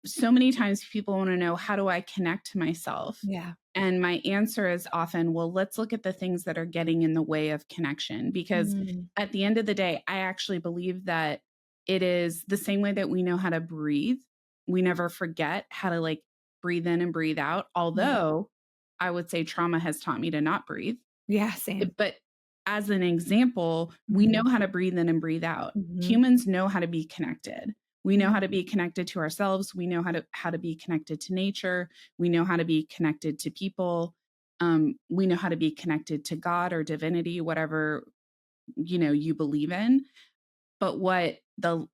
so many times people want to know, how do I connect to myself? Yeah. And my answer is often, well, let's look at the things that are getting in the way of connection. Because at the end of the day, I actually believe that it is the same way that we know how to breathe. We never forget how to like breathe in and breathe out. Although I would say trauma has taught me to not breathe. Yeah, same. But as an example, we know how to breathe in and breathe out. Humans know how to be connected. We know how to be connected to ourselves. We know how to be connected to nature. We know how to be connected to people. We know how to be connected to God or divinity, whatever you believe in. But what the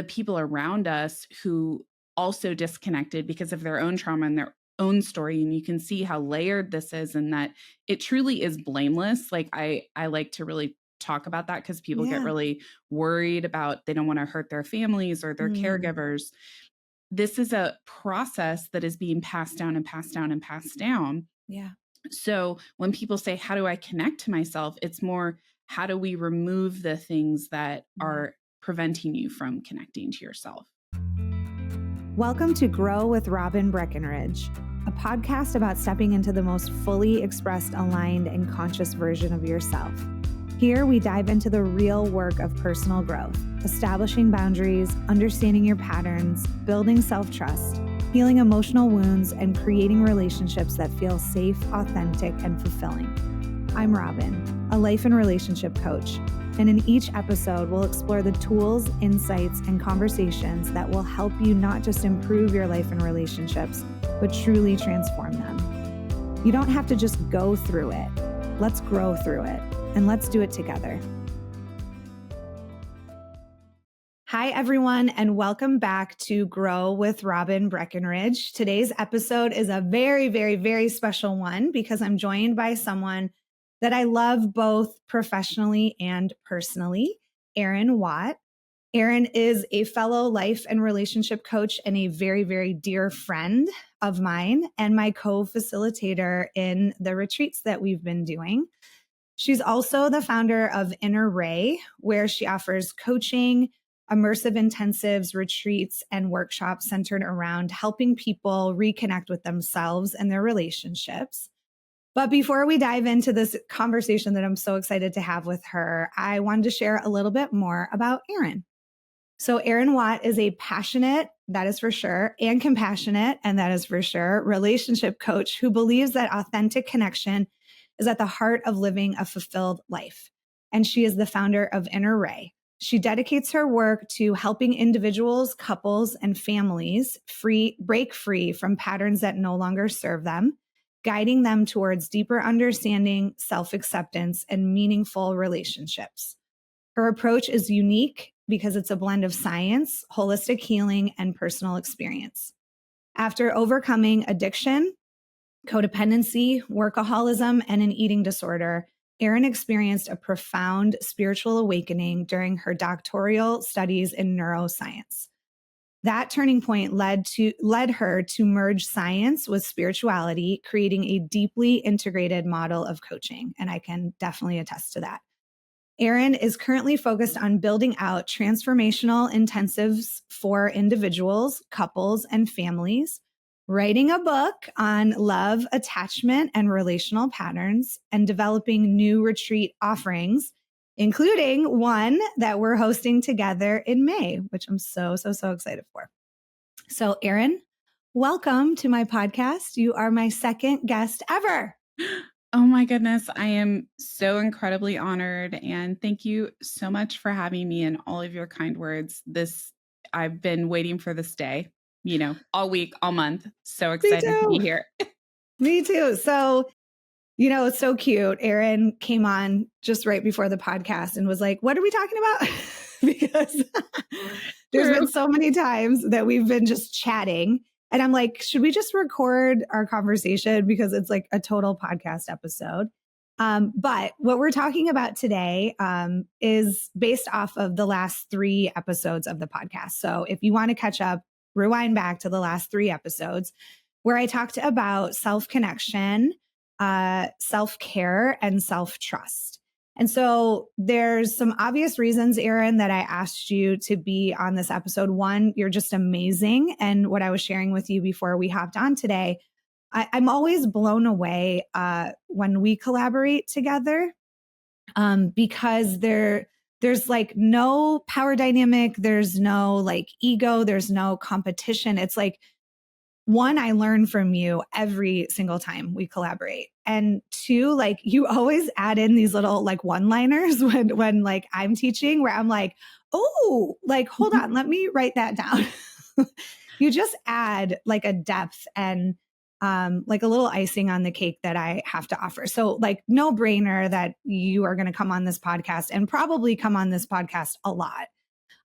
people around us who also disconnected because of their own trauma and their own story, and you can see how layered this is, and that it truly is blameless. Like I like to really talk about that because people get really worried about, they don't want to hurt their families or their caregivers. This is a process that is being passed down and passed down and passed down. Yeah. So when people say, how do I connect to myself? It's more, how do we remove the things that are preventing you from connecting to yourself? Welcome to Grow with Robin Breckenridge, a podcast about stepping into the most fully expressed, aligned, and conscious version of yourself. Here, we dive into the real work of personal growth, establishing boundaries, understanding your patterns, building self-trust, healing emotional wounds, and creating relationships that feel safe, authentic, and fulfilling. I'm Robin, a life and relationship coach, and in each episode, we'll explore the tools, insights, and conversations that will help you not just improve your life and relationships, but truly transform them. You don't have to just go through it. Let's grow through it, and let's do it together. Hi, everyone, and welcome back to Grow with Robin Breckenridge. Today's episode is a very, very, very special one because I'm joined by someone that I love both professionally and personally, Erin Watt. Erin is a fellow life and relationship coach and a very, very dear friend of mine and my co-facilitator in the retreats that we've been doing. She's also the founder of Inner Ray, where she offers coaching, immersive intensives, retreats, and workshops centered around helping people reconnect with themselves and their relationships. But before we dive into this conversation that I'm so excited to have with her, I wanted to share a little bit more about Erin. So Erin Watt is a passionate, that is for sure, and compassionate, and that is for sure, relationship coach who believes that authentic connection is at the heart of living a fulfilled life. And she is the founder of Inner Ray. She dedicates her work to helping individuals, couples, and families break free from patterns that no longer serve them, guiding them towards deeper understanding, self-acceptance, and meaningful relationships. Her approach is unique because it's a blend of science, holistic healing, and personal experience. After overcoming addiction, codependency, workaholism, and an eating disorder, Erin experienced a profound spiritual awakening during her doctoral studies in neuroscience. That turning point led her to merge science with spirituality, creating a deeply integrated model of coaching. And I can definitely attest to that. Erin is currently focused on building out transformational intensives for individuals, couples, and families, writing a book on love, attachment, and relational patterns, and developing new retreat offerings, including one that we're hosting together in May, which I'm so excited for. So Erin, welcome to my podcast. You are my second guest ever. Oh my goodness. I am so incredibly honored. And thank you so much for having me and all of your kind words. I've been waiting for this day, all week, all month. So excited to be here. Me too. So, it's so cute. Erin came on just right before the podcast and was like, what are we talking about? Because there's been so many times that we've been just chatting. And I'm like, should we just record our conversation? Because it's like a total podcast episode. But what we're talking about today is based off of the last 3 episodes of the podcast. So if you want to catch up, rewind back to the last 3 episodes where I talked about self-connection, self-care, and self-trust. And so there's some obvious reasons, Erin, that I asked you to be on this episode. One, you're just amazing. And what I was sharing with you before we hopped on today, I'm always blown away when we collaborate together because there's like no power dynamic. There's no like ego. There's no competition. It's like, one, I learn from you every single time we collaborate. And two, like you always add in these little like one-liners when like I'm teaching where I'm like, oh, like, hold on, let me write that down. You just add like a depth and like a little icing on the cake that I have to offer. So like no brainer that you are going to come on this podcast and probably come on this podcast a lot.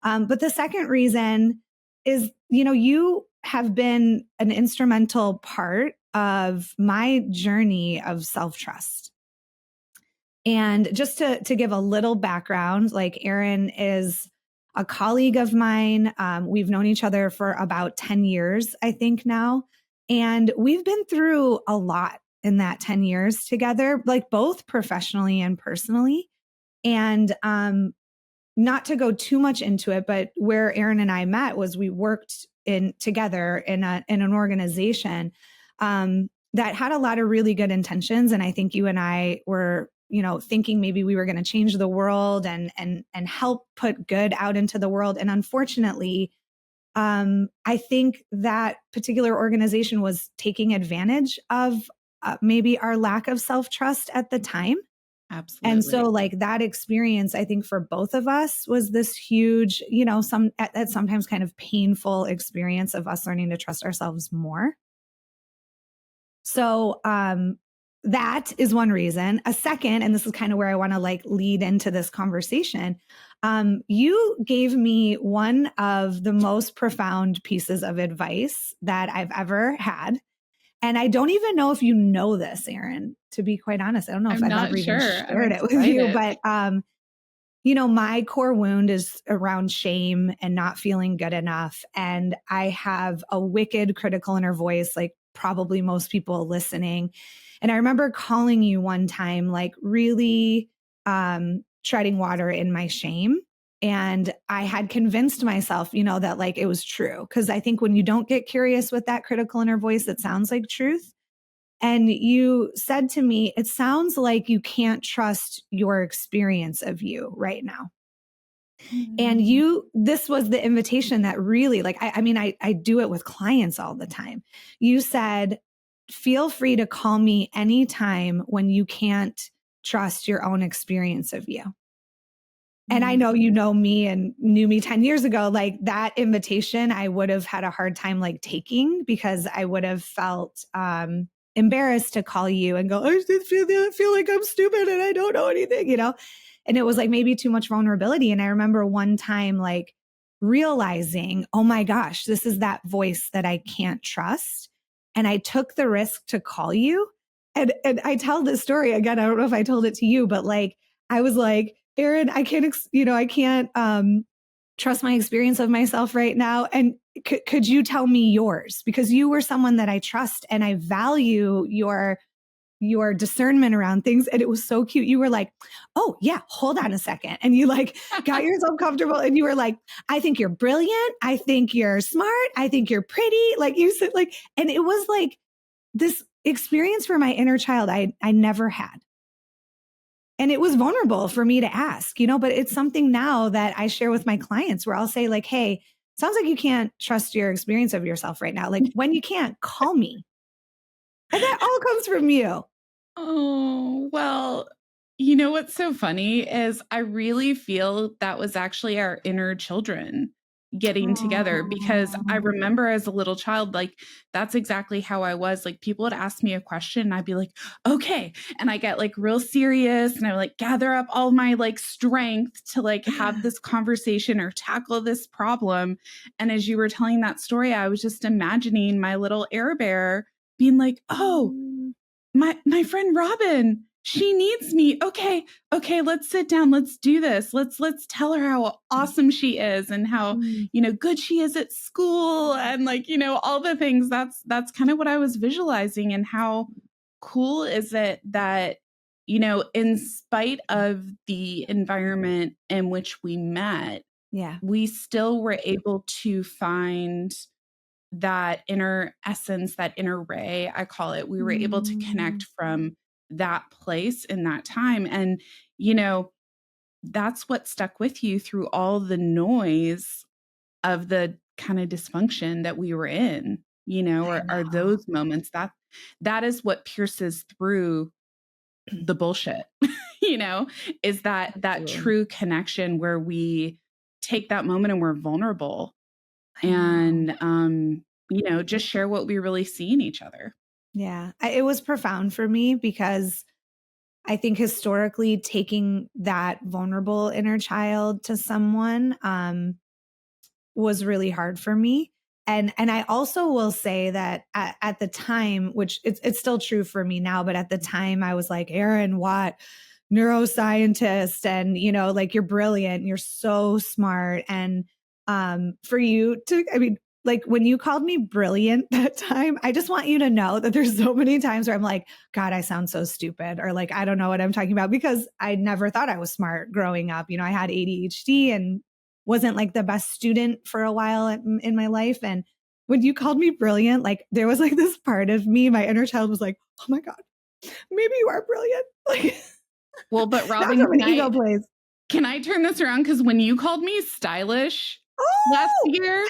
But the second reason is, you have been an instrumental part of my journey of self-trust. And just to give a little background, like Erin is a colleague of mine. We've known each other for about 10 years, I think now. And we've been through a lot in that 10 years together, like both professionally and personally. And not to go too much into it, but where Erin and I met was we worked together in an organization that had a lot of really good intentions. And I think you and I were, thinking maybe we were going to change the world and help put good out into the world. And unfortunately, I think that particular organization was taking advantage of maybe our lack of self-trust at the time. Absolutely. And so like that experience, I think for both of us was this huge, sometimes kind of painful experience of us learning to trust ourselves more. So, that is one reason. A second, and this is kind of where I want to like lead into this conversation. You gave me one of the most profound pieces of advice that I've ever had. And I don't even know if you know this, Erin, to be quite honest. I don't know if I've ever even shared it with you, but, my core wound is around shame and not feeling good enough. And I have a wicked critical inner voice, like probably most people listening. And I remember calling you one time, like really treading water in my shame. And I had convinced myself, that like it was true. Cause I think when you don't get curious with that critical inner voice, it sounds like truth. And you said to me, it sounds like you can't trust your experience of you right now. And this was the invitation that really like, I do it with clients all the time. You said, feel free to call me anytime when you can't trust your own experience of you. And I know you know me and knew me 10 years ago, like that invitation, I would have had a hard time like taking because I would have felt embarrassed to call you and go, I just feel like I'm stupid and I don't know anything, And it was like maybe too much vulnerability. And I remember one time like realizing, oh my gosh, this is that voice that I can't trust. And I took the risk to call you. And I tell this story again, I don't know if I told it to you, but like, I was like, Erin, I can't, I can't trust my experience of myself right now. And could you tell me yours? Because you were someone that I trust and I value your discernment around things. And it was so cute. You were like, oh yeah, hold on a second. And you like got yourself comfortable and you were like, I think you're brilliant. I think you're smart. I think you're pretty. Like you said, like, and it was like this experience for my inner child I never had. And it was vulnerable for me to ask, but it's something now that I share with my clients where I'll say like, hey, sounds like you can't trust your experience of yourself right now. Like when you can't, call me. And that all comes from you. Oh, well, what's so funny is I really feel that was actually our inner children getting together because I remember as a little child, like that's exactly how I was. Like people would ask me a question and I'd be like, okay. And I get like real serious and I would like gather up all my like strength to like have this conversation or tackle this problem. And as you were telling that story, I was just imagining my little Air Bear being like, oh, my friend Robin, she needs me. Okay, let's sit down. Let's do this. Let's tell her how awesome she is and how, good she is at school and like, all the things. That's kind of what I was visualizing and how cool is it that, in spite of the environment in which we met, Yeah. we still were able to find that inner essence, that inner ray, I call it. We were able to connect from that place in that time. And, that's what stuck with you through all the noise of the kind of dysfunction that we were in, I are know. those moments that is what pierces through the bullshit, is that Absolutely. true connection where we take that moment and we're vulnerable I know. and, just share what we really see in each other. Yeah. It was profound for me because I think historically taking that vulnerable inner child to someone was really hard for me. And I also will say that at the time, which it's still true for me now, but at the time I was like, Erin Watt, neuroscientist, and like you're brilliant, you're so smart. And for you to, I mean, like when you called me brilliant that time, I just want you to know that there's so many times where I'm like, God, I sound so stupid, or like, I don't know what I'm talking about, because I never thought I was smart growing up. I had ADHD and wasn't like the best student for a while in my life. And when you called me brilliant, like there was like this part of me, my inner child was like, oh my God, maybe you are brilliant. Like, Well, but not Robin, from an ego place. can I turn this around? Because when you called me stylish last Oh, year,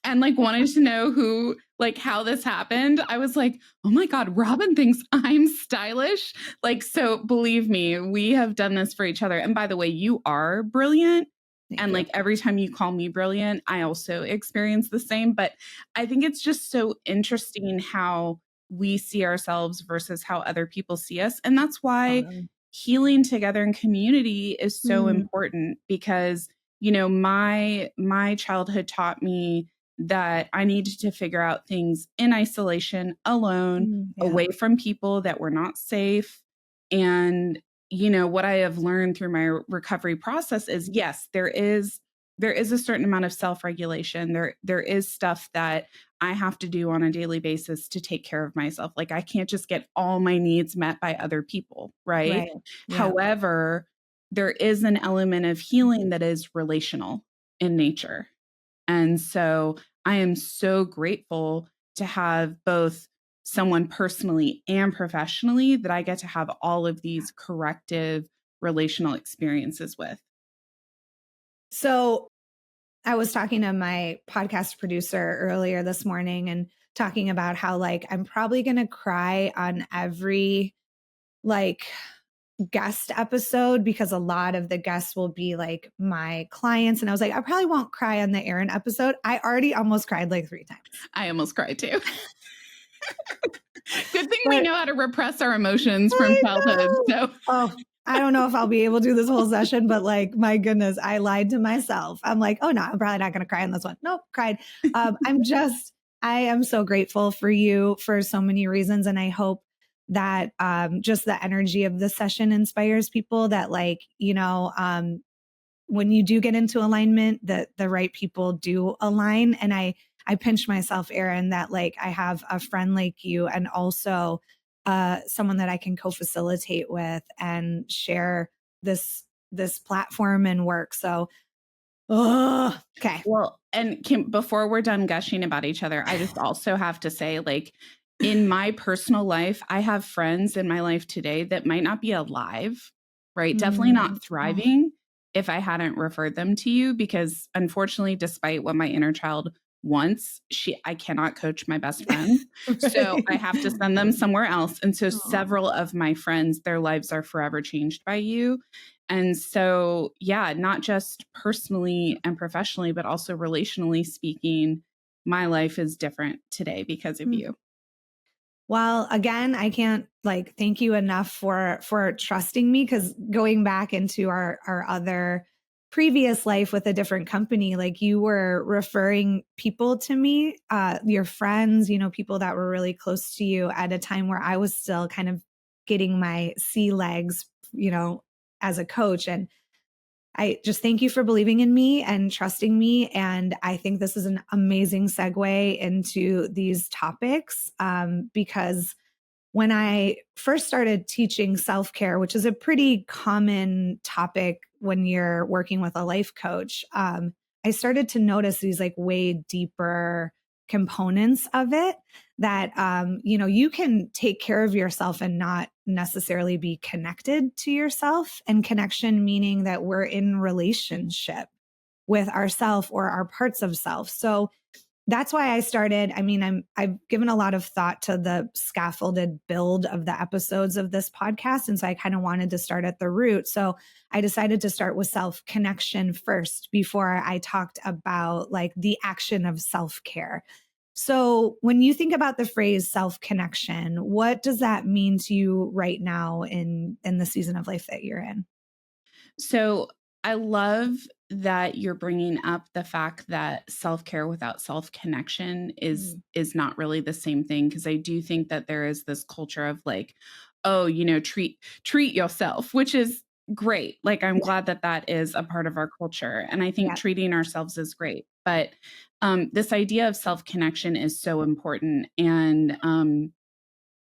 and like wanted to know how this happened, I was like, oh my God, Robin thinks I'm stylish. Like, so believe me, we have done this for each other. And by the way, you are brilliant. thank And you. like every time you call me brilliant, I also experience the same. But I think it's just so interesting how we see ourselves versus how other people see us. And that's why Totally. healing together in community is so Mm, important because, my childhood taught me that I needed to figure out things in isolation, alone, yeah. away from people that were not safe. And, what I have learned through my recovery process is yes, there is a certain amount of self-regulation. There is stuff that I have to do on a daily basis to take care of myself. Like I can't just get all my needs met by other people, right? Right. Yeah. However, there is an element of healing that is relational in nature. And so I am so grateful to have both someone personally and professionally that I get to have all of these corrective relational experiences with. So I was talking to my podcast producer earlier this morning and talking about how like I'm probably going to cry on every like guest episode because a lot of the guests will be like my clients. And I was like, I probably won't cry on the Erin episode. I already almost cried like 3 times. I almost cried too. Good thing we But know how to repress our emotions from I childhood. know. So, Oh, I don't know if I'll be able to do this whole session, but like, my goodness, I lied to myself. I'm like, oh no, I'm probably not going to cry on this one. Nope, cried. I am so grateful for you for so many reasons. And I hope that just the energy of the session inspires people that like, when you do get into alignment, that the right people do align. And I pinch myself, Erin, that like I have a friend like you and also someone that I can co-facilitate with and share this platform and work. So, okay. well, and Kim, before we're done gushing about each other, I just also have to say, like, in my personal life, I have friends in my life today that might not be alive, right? Definitely not Oh, thriving if I hadn't referred them to you, because unfortunately, despite what my inner child wants, I cannot coach my best friend. So I right. have to send them somewhere else. And so Oh. several of my friends, their lives are forever changed by you. And so, yeah, not just personally and professionally, but also relationally speaking, my life is different today because of you. Well, again, I can't like thank you enough for trusting me, because going back into our other previous life with a different company, like you were referring people to me, your friends, people that were really close to you at a time where I was still kind of getting my sea legs, as a coach. And I just thank you for believing in me and trusting me. And I think this is an amazing segue into these topics, because when I first started teaching self-care, which is a pretty common topic when you're working with a life coach, I started to notice these like way deeper components of it that, you can take care of yourself and not necessarily be connected to yourself. And connection meaning that we're in relationship with ourself or our parts of self. So that's why I started. I mean, I've given a lot of thought to the scaffolded build of the episodes of this podcast. And so I kind of wanted to start at the root. So I decided to start with self connection first before I talked about like the action of self care. So when you think about the phrase self connection, what does that mean to you right now in the season of life that you're in? So I love that you're bringing up the fact that self-care without self-connection Mm. is not really the same thing, because I do think that there is this culture of like, oh, treat yourself, which is great. Like, I'm Yeah. glad that that is a part of our culture, and I think Yeah. treating ourselves is great. But this idea of self-connection is so important. And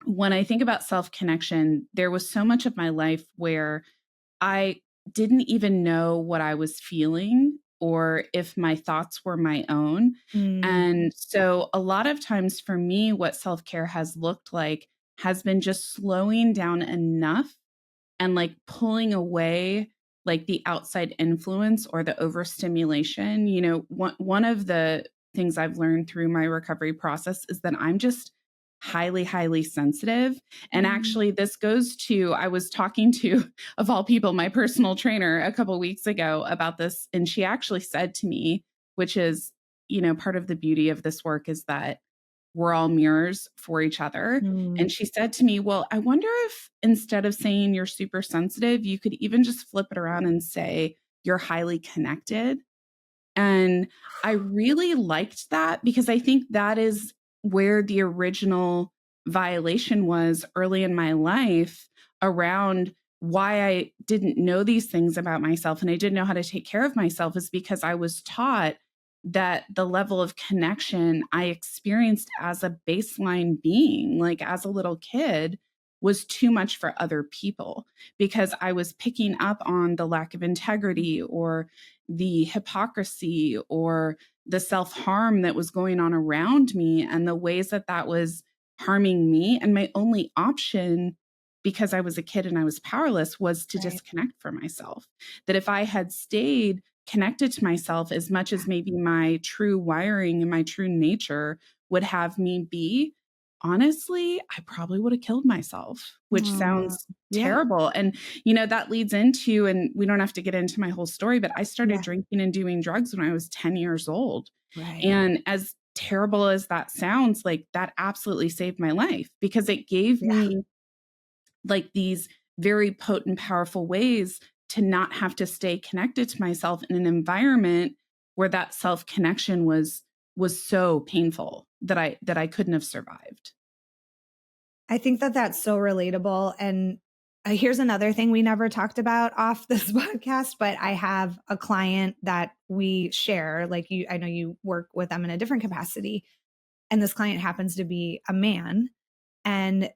when I think about self-connection, there was so much of my life where I didn't even know what I was feeling or if my thoughts were my own. Mm. And so a lot of times for me, what self care has looked like has been just slowing down enough and like pulling away like the outside influence or the overstimulation. One of the things I've learned through my recovery process is that I'm just highly, highly sensitive. And Mm. actually, this goes to, I was talking to, of all people, my personal trainer a couple weeks ago about this. And she actually said to me, which is, part of the beauty of this work is that we're all mirrors for each other. Mm. And she said to me, well, I wonder if instead of saying you're super sensitive, you could even just flip it around and say you're highly connected. And I really liked that because I think that is where the original violation was early in my life around why I didn't know these things about myself and I didn't know how to take care of myself is because I was taught that the level of connection I experienced as a baseline being, like as a little kid, was too much for other people because I was picking up on the lack of integrity or the hypocrisy or the self harm that was going on around me and the ways that that was harming me. And my only option, because I was a kid and I was powerless, was to Right. disconnect from myself. That if I had stayed connected to myself as much as maybe my true wiring and my true nature would have me be, honestly, I probably would have killed myself, which Oh, sounds yeah. terrible. And that leads into, and we don't have to get into my whole story, but I started Yeah. drinking and doing drugs when I was 10 years old. Right. And as terrible as that sounds, like that absolutely saved my life because it gave Yeah. me like these very potent, powerful ways to not have to stay connected to myself in an environment where that self connection was so painful that I couldn't have survived. I think that that's so relatable. And here's another thing we never talked about off this podcast, but I have a client that we share. Like you, I know you work with them in a different capacity. And this client happens to be a man. And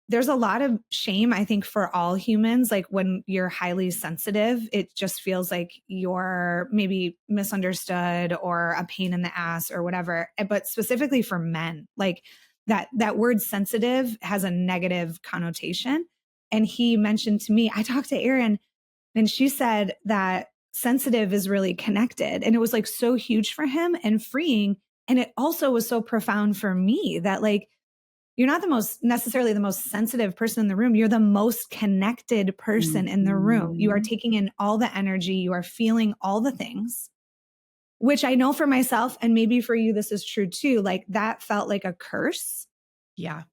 there's a lot of shame, I think, for all humans. Like when you're highly sensitive, it just feels like you're maybe misunderstood or a pain in the ass or whatever. But specifically for men, like that word sensitive has a negative connotation. And he mentioned to me, I talked to Erin and she said that sensitive is really connected. And it was like so huge for him and freeing. And it also was so profound for me that like, you're not the most necessarily the most sensitive person in the room. You're the most connected person in the room. You are Mhm. taking in all the energy. You are feeling all the things, which I know for myself. And maybe for you, this is true too. Like that felt like a curse. Yeah.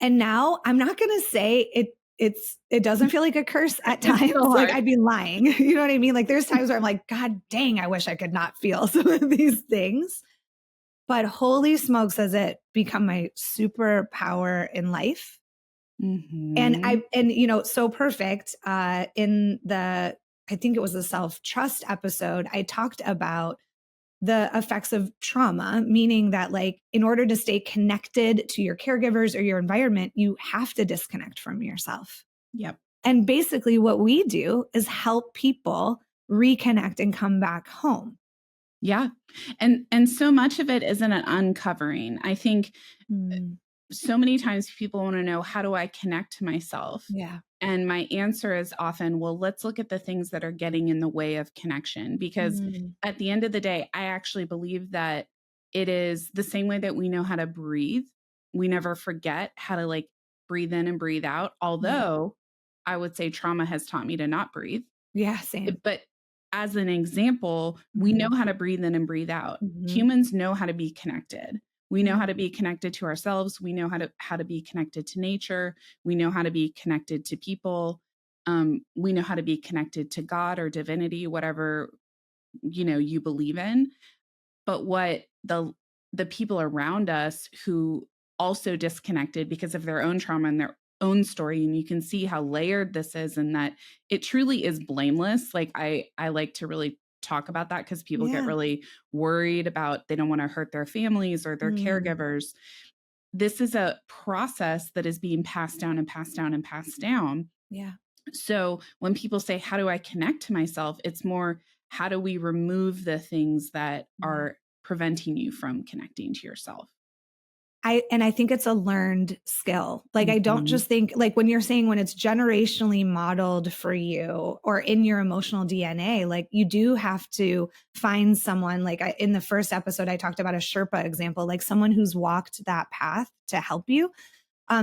And now I'm not going to say it doesn't feel like a curse at It's times. so Like hard. I'd be lying. You know what I mean? Like there's times where I'm like, God dang, I wish I could not feel some of these things. But holy smokes, has it become my superpower in life? And Mhm. so perfect. In the, I think it was the self trust episode, I talked about the effects of trauma, meaning that like in order to stay connected to your caregivers or your environment, you have to disconnect from yourself. Yep. And basically what we do is help people reconnect and come back home. Yeah. And so much of it isn't an uncovering. I think Mm, so many times people want to know, how do I connect to myself? yeah. And my answer is often, well, let's look at the things that are getting in the way of connection. Because Mm, at the end of the day, I actually believe that it is the same way that we know how to breathe. We never forget how to like breathe in and breathe out. yeah. Although I would say trauma has taught me to not breathe. Yeah, same. But as an example, we know how to breathe in and breathe out. Mm-hmm. Humans know how to be connected. We know how to Mm, be connected to ourselves. We know how to be connected to nature. We know how to be connected to people. We know how to be connected to God or divinity, whatever you believe in. But what the people around us who also disconnected because of their own trauma and their own story, and you can see how layered this is, and that it truly is blameless. Like I like to really talk about that because people get yeah. really worried about, they don't want to hurt their families or their Mm, caregivers. This is a process that is being passed down and passed down and passed down. yeah. So when people say, how do I connect to myself? It's more, how do we remove the things that Yeah. are preventing you from connecting to yourself? I think it's a learned skill. Like, I don't Mhm. just think like when you're saying when it's generationally modeled for you or in your emotional DNA, like you do have to find someone like in the first episode, I talked about a Sherpa example, like someone who's walked that path to help you.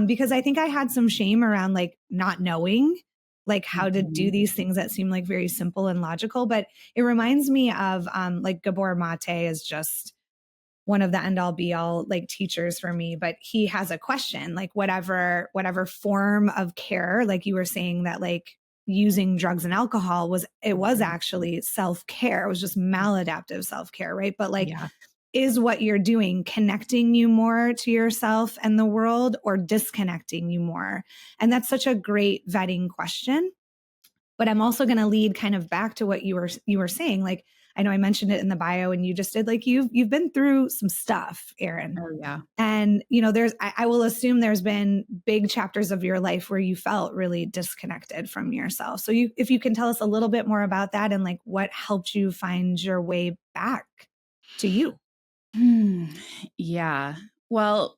Because I think I had some shame around like not knowing like how to do Mhm. these things that seem like very simple and logical. But it reminds me of like Gabor Mate is just one of the end all be all like teachers for me, but he has a question like whatever form of care, like you were saying that like using drugs and alcohol was Mhm. actually self-care. It was just maladaptive self-care, right? But like, Yeah. is what you're doing connecting you more to yourself and the world or disconnecting you more? And that's such a great vetting question. But I'm also going to lead kind of back to what you were saying. Like, I know I mentioned it in the bio and you just did, like, you've been through some stuff, Erin. Oh, yeah. And, I will assume there's been big chapters of your life where you felt really disconnected from yourself. So if you can tell us a little bit more about that and like what helped you find your way back to you. Hmm. Yeah. Well,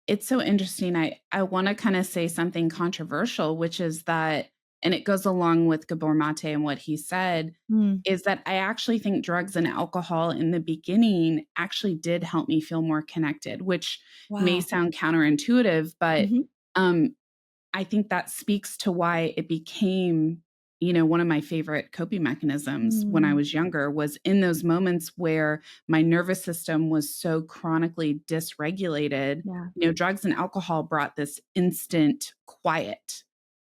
it's so interesting. I want to kind of say something controversial, which is that, and it goes along with Gabor Mate and what he said, Mm, is that I actually think drugs and alcohol in the beginning actually did help me feel more connected, which may wow. sound counterintuitive, but Hmm. um, I think that speaks to why it became, one of my favorite coping mechanisms when I Mm, was younger, was in those moments where my nervous system was so chronically dysregulated. yeah. Drugs and alcohol brought this instant quiet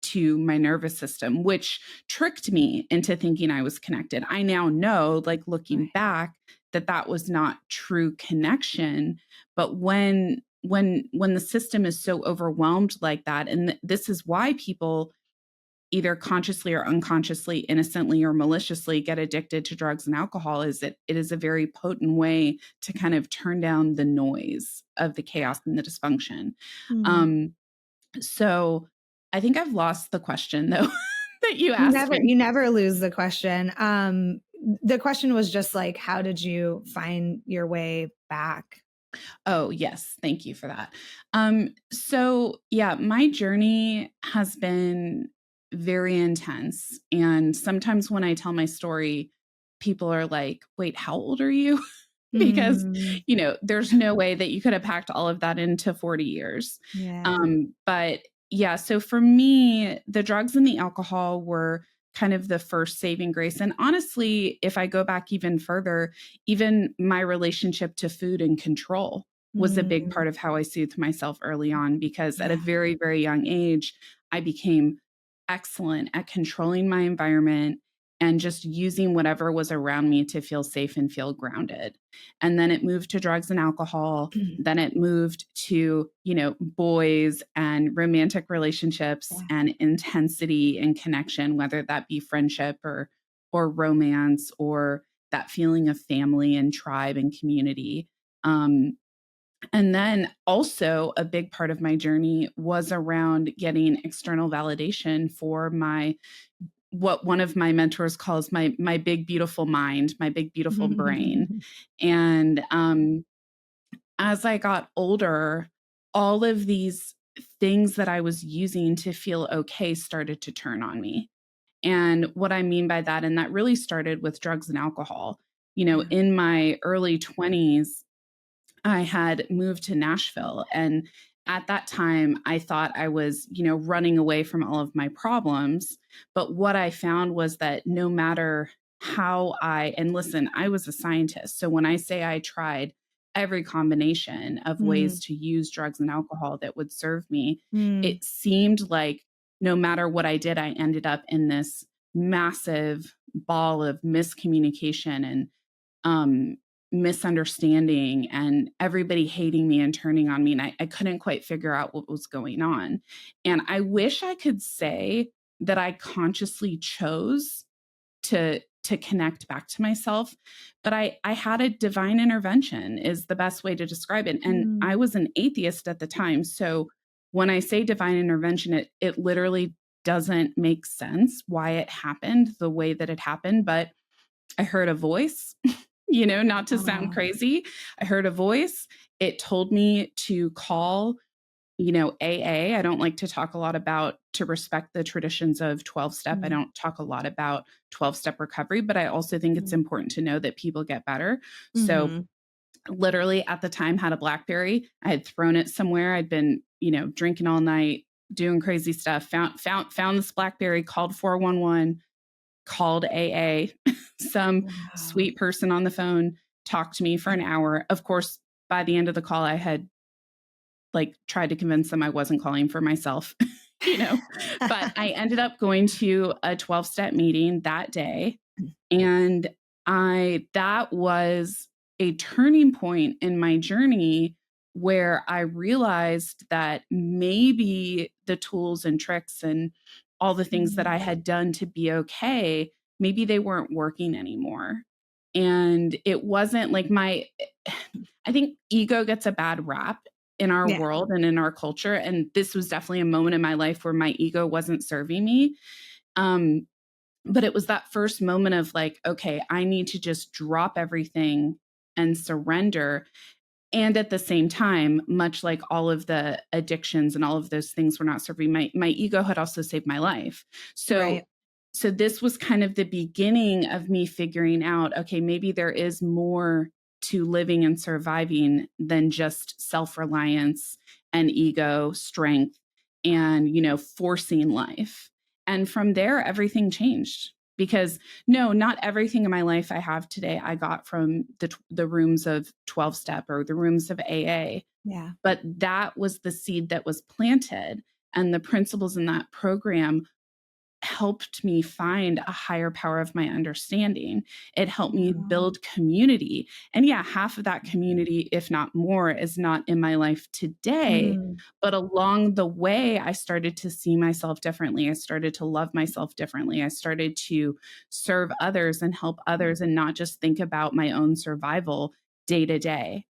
to my nervous system, which tricked me into thinking I was connected. I now know, like looking Right. back, that that was not true connection. But when the system is so overwhelmed like that, and this is why people either consciously or unconsciously, innocently or maliciously get addicted to drugs and alcohol, is that it is a very potent way to kind of turn down the noise of the chaos and the dysfunction. Mm. Um, so I think I've lost the question though that you asked me. You never lose the question. The question was just like, how did you find your way back? Oh, yes. Thank you for that. So yeah, my journey has been very intense. And sometimes when I tell my story, people are like, wait, how old are you? Because, Mm, there's no way that you could have packed all of that into 40 years. yeah. But yeah, so for me, the drugs and the alcohol were kind of the first saving grace. And honestly, if I go back even further, even my relationship to food and control was a big Mm, part of how I soothed myself early on, because at a yeah. very, very young age, I became excellent at controlling my environment and just using whatever was around me to feel safe and feel grounded. And then it moved to drugs and alcohol. Then it moved to, boys and romantic relationships Yeah. and intensity and connection, whether that be friendship or romance or that feeling of family and tribe and community. And then also a big part of my journey was around getting external validation for what one of my mentors calls my big beautiful mind, my big beautiful brain. And as I got older, all of these things that I was using to feel okay started to turn on me. And what I mean by that, and that really started with drugs and alcohol. Yeah. In my early 20s, I had moved to Nashville. And at that time, I thought I was, running away from all of my problems. But what I found was that no matter and listen, I was a scientist. So when I say I tried every combination of ways to use drugs and alcohol that would serve me, it seemed like no matter what I did, I ended up in this massive ball of miscommunication and misunderstanding and everybody hating me and turning on me. And I couldn't quite figure out what was going on. And I wish I could say that I consciously chose to connect back to myself, but I had a divine intervention is the best way to describe it. And I was an atheist at the time. So when I say divine intervention, it literally doesn't make sense why it happened the way that it happened, but I heard a voice, not to sound crazy. I heard a voice. It told me to call, AA. I don't like to talk a lot about to respect the traditions of 12-step. I don't talk a lot about 12-step recovery, but I also think it's important to know that people get better. So literally at the time had a BlackBerry. I had thrown it somewhere. I'd been, drinking all night, doing crazy stuff, found this BlackBerry, called 411, called AA. Some sweet person on the phone talked to me for an hour. Of course, by the end of the call, I had tried to convince them I wasn't calling for myself, but I ended up going to a 12-step meeting that day. And that was a turning point in my journey where I realized that maybe the tools and tricks and all the things that I had done to be okay, maybe they weren't working anymore. And it wasn't like I think ego gets a bad rap in our world and in our culture. And this was definitely a moment in my life where my ego wasn't serving me. But it was that first moment of okay, I need to just drop everything and surrender. And at the same time, much like all of the addictions and all of those things were not serving, my ego had also saved my life. So this was kind of the beginning of me figuring out, okay, maybe there is more to living and surviving than just self-reliance and ego strength and, forcing life. And from there, everything changed because no, not everything in my life I have today, I got from the rooms of 12-step or the rooms of AA. Yeah. But that was the seed that was planted. And the principles in that program helped me find a higher power of my understanding. It helped me build community. And yeah, half of that community, if not more, is not in my life today. But along the way, I started to see myself differently. I started to love myself differently. I started to serve others and help others and not just think about my own survival day to day.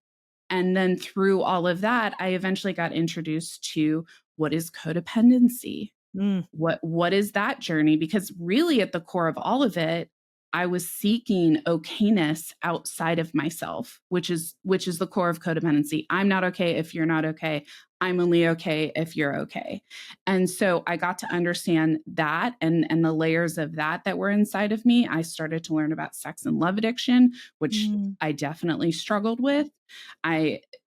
And then through all of that, I eventually got introduced to what is codependency. What is that journey? Because really at the core of all of it, I was seeking okayness outside of myself, which is the core of codependency. I'm not okay if you're not okay. I'm only okay if you're okay. And so I got to understand that and the layers of that were inside of me. I started to learn about sex and love addiction, which I definitely struggled with.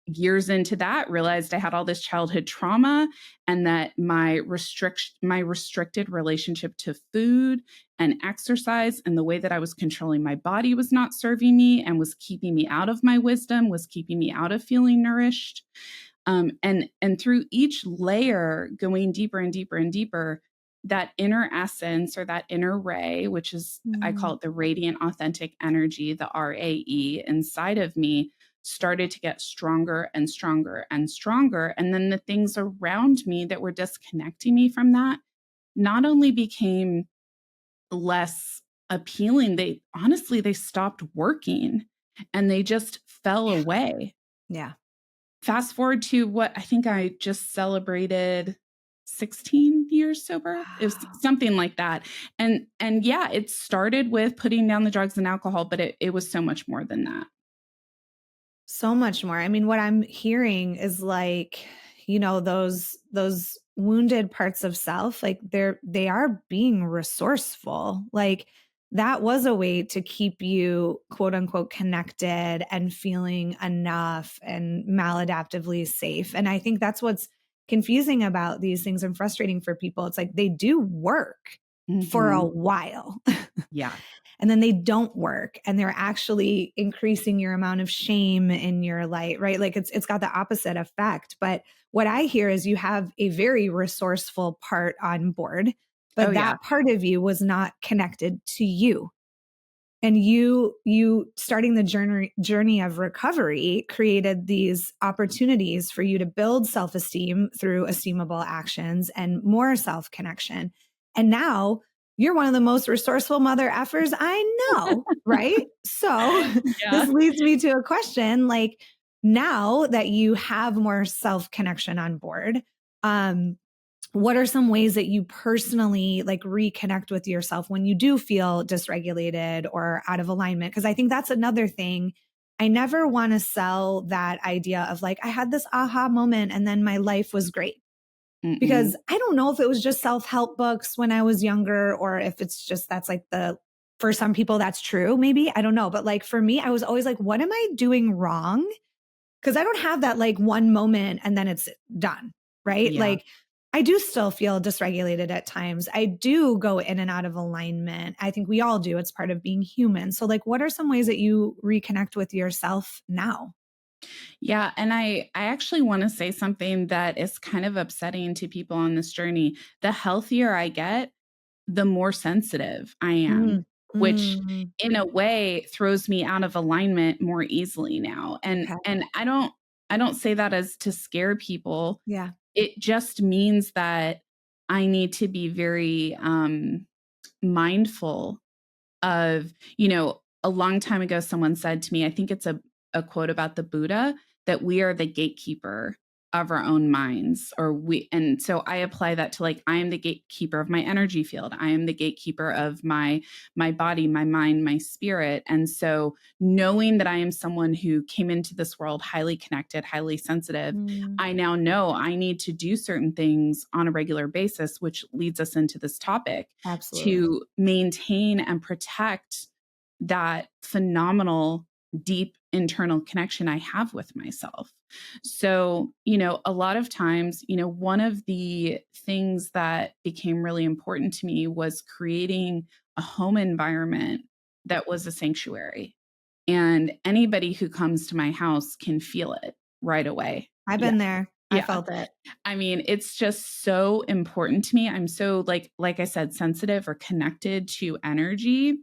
Years into that, realized I had all this childhood trauma and that my restricted relationship to food and exercise and the way that I was controlling my body was not serving me and was keeping me out of my wisdom, was keeping me out of feeling nourished. And through each layer, going deeper and deeper and deeper, that inner essence or that inner ray, which is, I call it the radiant authentic energy, the RAE inside of me, started to get stronger and stronger and stronger. And then the things around me that were disconnecting me from that not only became less appealing, they stopped working and they just fell Yeah. away. Yeah. Fast forward to what I think I just celebrated 16 years sober. It was Wow. something like that. And yeah, it started with putting down the drugs and alcohol, but it was so much more than that. So much more. I mean, what I'm hearing is like, those wounded parts of self, like they are being resourceful. Like that was a way to keep you quote unquote connected and feeling enough and maladaptively safe. And I think that's what's confusing about these things and frustrating for people. It's like they do work for a Mhm. while. Yeah. And then they don't work and they're actually increasing your amount of shame in your light, right? Like it's got the opposite effect. But what I hear is you have a very resourceful part on board, Oh, but yeah. that part of you was not connected to you. And you starting the journey of recovery created these opportunities for you to build self-esteem through esteemable actions and more self-connection. And now you're one of the most resourceful mother effers I know, right? So this Yeah. leads me to a question like, now that you have more self-connection on board, um, what are some ways that you personally like reconnect with yourself when you do feel dysregulated or out of alignment? Because I think that's another thing. I never want to sell that idea of like, I had this aha moment and then my life was great. Mm-mm. Because I don't know if it was just self help books when I was younger or if it's just that's like for some people, that's true. Maybe. I don't know. But like for me, I was always like, what am I doing wrong? Because I don't have that like one moment and then it's done, right? Yeah. Like I do still feel dysregulated at times. I do go in and out of alignment. I think we all do. It's part of being human. So like what are some ways that you reconnect with yourself now? Yeah, and I actually want to say something that is kind of upsetting to people on this journey. The healthier I get, the more sensitive I am, Mm, which mm, in a way throws me out of alignment more easily now. And okay. and I don't say that as to scare people. Yeah. It just means that I need to be very mindful of, a long time ago, someone said to me, I think it's a quote about the Buddha, that we are the gatekeeper of our own minds, and so I apply that to like, I am the gatekeeper of my energy field. I am the gatekeeper of my body, my mind, my spirit. And so knowing that I am someone who came into this world highly connected, highly sensitive, Mm, I now know I need to do certain things on a regular basis, which leads us into this topic absolutely. to maintain and protect that phenomenal, deep internal connection I have with myself. So, a lot of times, one of the things that became really important to me was creating a home environment that was a sanctuary. And anybody who comes to my house can feel it right away. I've Yeah. been there. I Yeah. felt it. I mean, it's just so important to me. I'm so like I said, sensitive or connected to energy,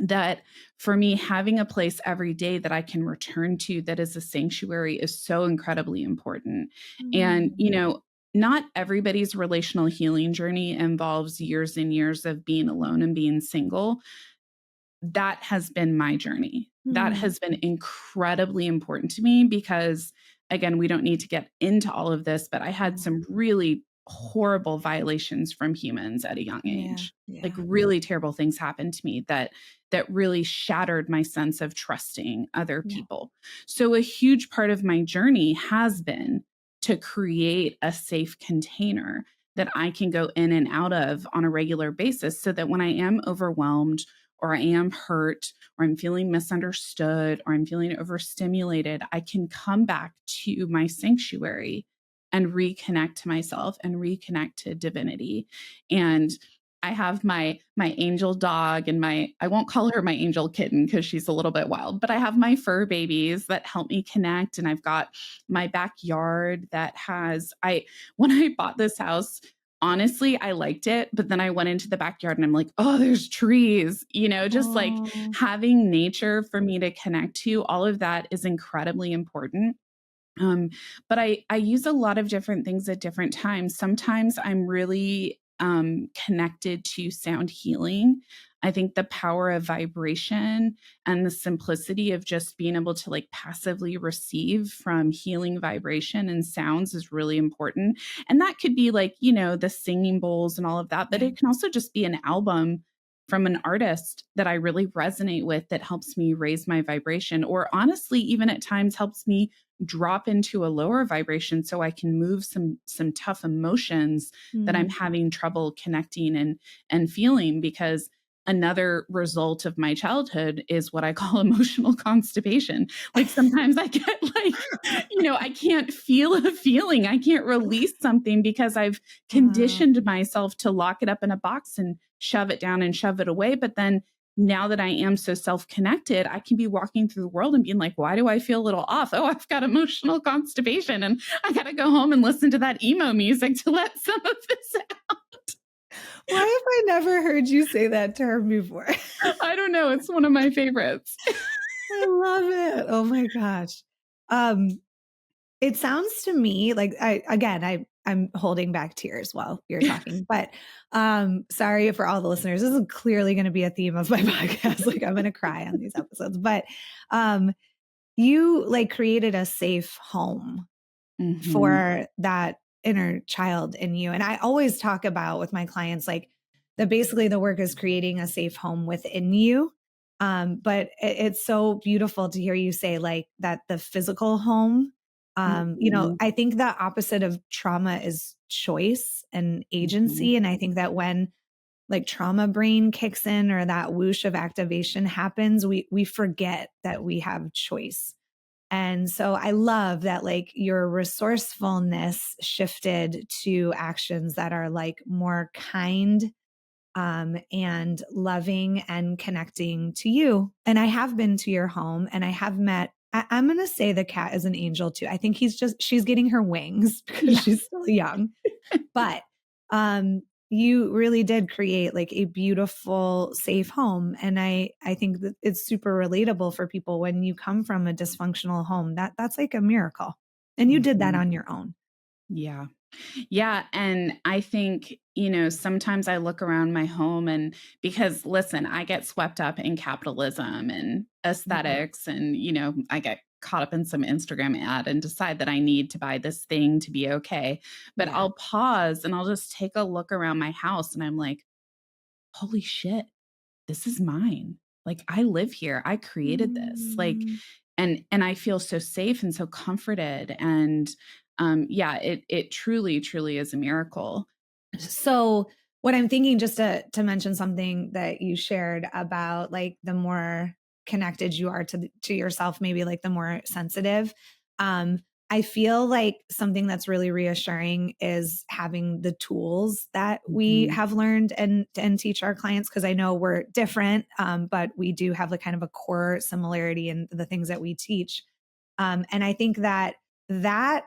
that for me, having a place every day that I can return to that is a sanctuary is so incredibly important. And, Mm, not everybody's relational healing journey involves years and years of being alone and being single. That has been my journey. That mm, has been incredibly important to me because, again, we don't need to get into all of this, but I had yeah. some really horrible violations from humans at a young Yeah. age. Like Yeah. really terrible things happened to me that really shattered my sense of trusting other Yeah. people. So a huge part of my journey has been to create a safe container that I can go in and out of on a regular basis so that when I am overwhelmed or I am hurt, or I'm feeling misunderstood, or I'm feeling overstimulated, I can come back to my sanctuary and reconnect to myself and reconnect to divinity. And I have my angel dog and I won't call her my angel kitten because she's a little bit wild, but I have my fur babies that help me connect. And I've got my backyard that has I when I bought this house, honestly, I liked it, but then I went into the backyard and I'm like, oh, there's trees, just like Oh, having nature for me to connect to, all of that is incredibly important. Um, but I use a lot of different things at different times. Sometimes I'm really connected to sound healing. I think the power of vibration and the simplicity of just being able to like passively receive from healing vibration and sounds is really important. And that could be like, the singing bowls and all of that, but Yeah. it can also just be an album from an artist that I really resonate with that helps me raise my vibration, or honestly, even at times helps me drop into a lower vibration so I can move some tough emotions that I'm Mm. having trouble connecting and feeling, because another result of my childhood is what I call emotional constipation. Like sometimes I get like, I can't feel a feeling. I can't release something because I've Wow. conditioned myself to lock it up in a box and shove it down and shove it away. But then now that I am so self-connected, I can be walking through the world and being like, why do I feel a little off? Oh, I've got emotional constipation and I got to go home and listen to that emo music to let some of this out. Why have I never heard you say that term before? I don't know. It's one of my favorites. I love it. Oh my gosh. Um, it sounds to me like I'm holding back tears while you're talking, but sorry for all the listeners. This is clearly going to be a theme of my podcast. Like I'm going to cry on these episodes, but um, you like created a safe home Mhm. for that inner child in you. And I always talk about with my clients, like that basically the work is creating a safe home within you. But it's so beautiful to hear you say like that the physical home, Mhm. I think the opposite of trauma is choice and Mhm. agency. And I think that when like trauma brain kicks in or that whoosh of activation happens, we forget that we have choice. And so I love that like your resourcefulness shifted to actions that are like more kind and loving and connecting to you. And I have been to your home and I have met, I'm going to say the cat is an angel too. I think she's getting her wings because Yeah. she's still young. But you really did create like a beautiful, safe home. And I think that it's super relatable for people when you come from a dysfunctional home. That's like a miracle. And you did that Mhm. on your own. Yeah. Yeah, and I think, sometimes I look around my home and because listen, I get swept up in capitalism and Mhm. aesthetics and, I get caught up in some Instagram ad and decide that I need to buy this thing to be okay. But Yeah. I'll pause and I'll just take a look around my house and I'm like, "Holy shit, this is mine. Like I live here. I created this." Like Mm. and I feel so safe and so comforted and yeah, it truly truly is a miracle. So what I'm thinking, just to mention something that you shared about like the more connected you are to yourself, maybe like the more sensitive. Um, I feel like something that's really reassuring is having the tools that we Mhm. have learned and teach our clients because I know we're different, but we do have like kind of a core similarity in the things that we teach. And I think that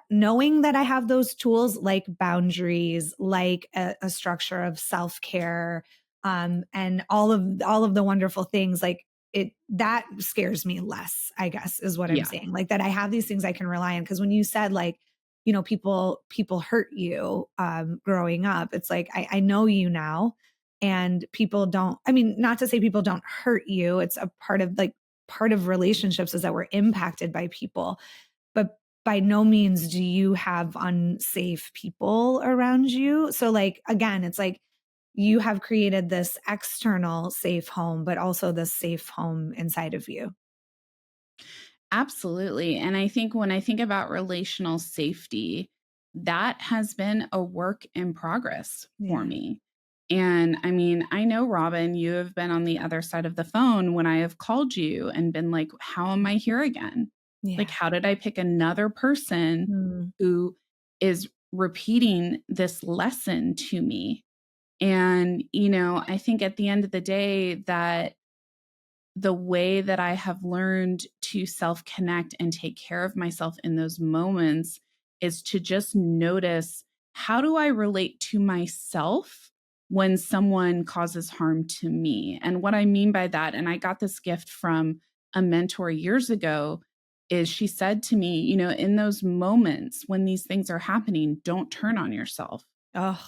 knowing that I have those tools like boundaries, like a structure of self-care, and all of the wonderful things, like it that scares me less, I guess, is what I'm Yeah. saying. Like that I have these things I can rely on. Because when you said like, people hurt you growing up, it's like I know you now. And people don't, I mean, not to say people don't hurt you. It's a part of relationships is that we're impacted by people, but by no means do you have unsafe people around you. So like again, it's like you have created this external safe home, but also this safe home inside of you. Absolutely. And I think when I think about relational safety, that has been a work in progress for Yeah. me. And I mean, I know, Robin, you have been on the other side of the phone when I have called you and been like, how am I here again? Like, Yeah. how did I pick another person Mm. who is repeating this lesson to me? And, I think at the end of the day, that the way that I have learned to self connect and take care of myself in those moments is to just notice, how do I relate to myself when someone causes harm to me? And what I mean by that, and I got this gift from a mentor years ago, is she said to me, in those moments when these things are happening, don't turn on yourself. Oh.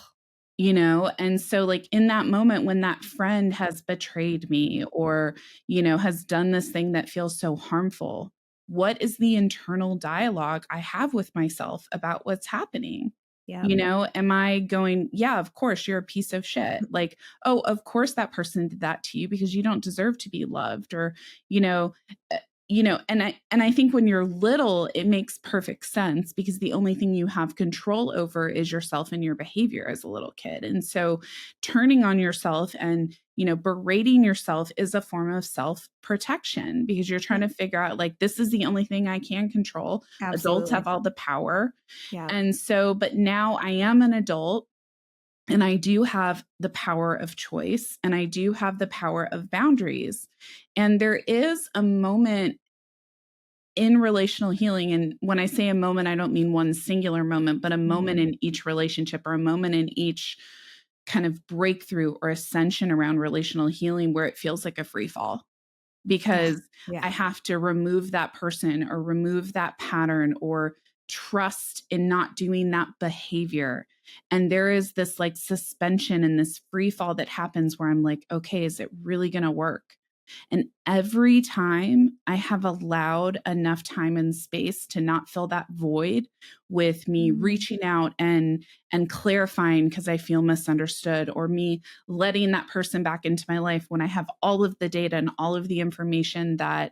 And so like in that moment when that friend has betrayed me or, has done this thing that feels so harmful, what is the internal dialogue I have with myself about what's happening? Yeah. Am I going, yeah, of course you're a piece of shit. Like, oh, of course that person did that to you because you don't deserve to be loved, or, you know, uh, and I think when you're little, it makes perfect sense because the only thing you have control over is yourself and your behavior as a little kid. And so turning on yourself and, berating yourself is a form of self-protection because you're trying Yeah. to figure out like, this is the only thing I can control. Adults Absolutely. have all the power. Yeah. And so, but now I am an adult and I do have the power of choice and I do have the power of boundaries. And there is a moment in relational healing. And when I say a moment, I don't mean one singular moment, but a moment in each relationship or a moment in each kind of breakthrough or ascension around relational healing where it feels like a free fall Yeah. because I Yeah. have to remove that person or remove that pattern or trust in not doing that behavior. And there is this like suspension and this free fall that happens where I'm like, okay, is it really going to work? And every time I have allowed enough time and space to not fill that void with me reaching out and clarifying because I feel misunderstood, or me letting that person back into my life when I have all of the data and all of the information that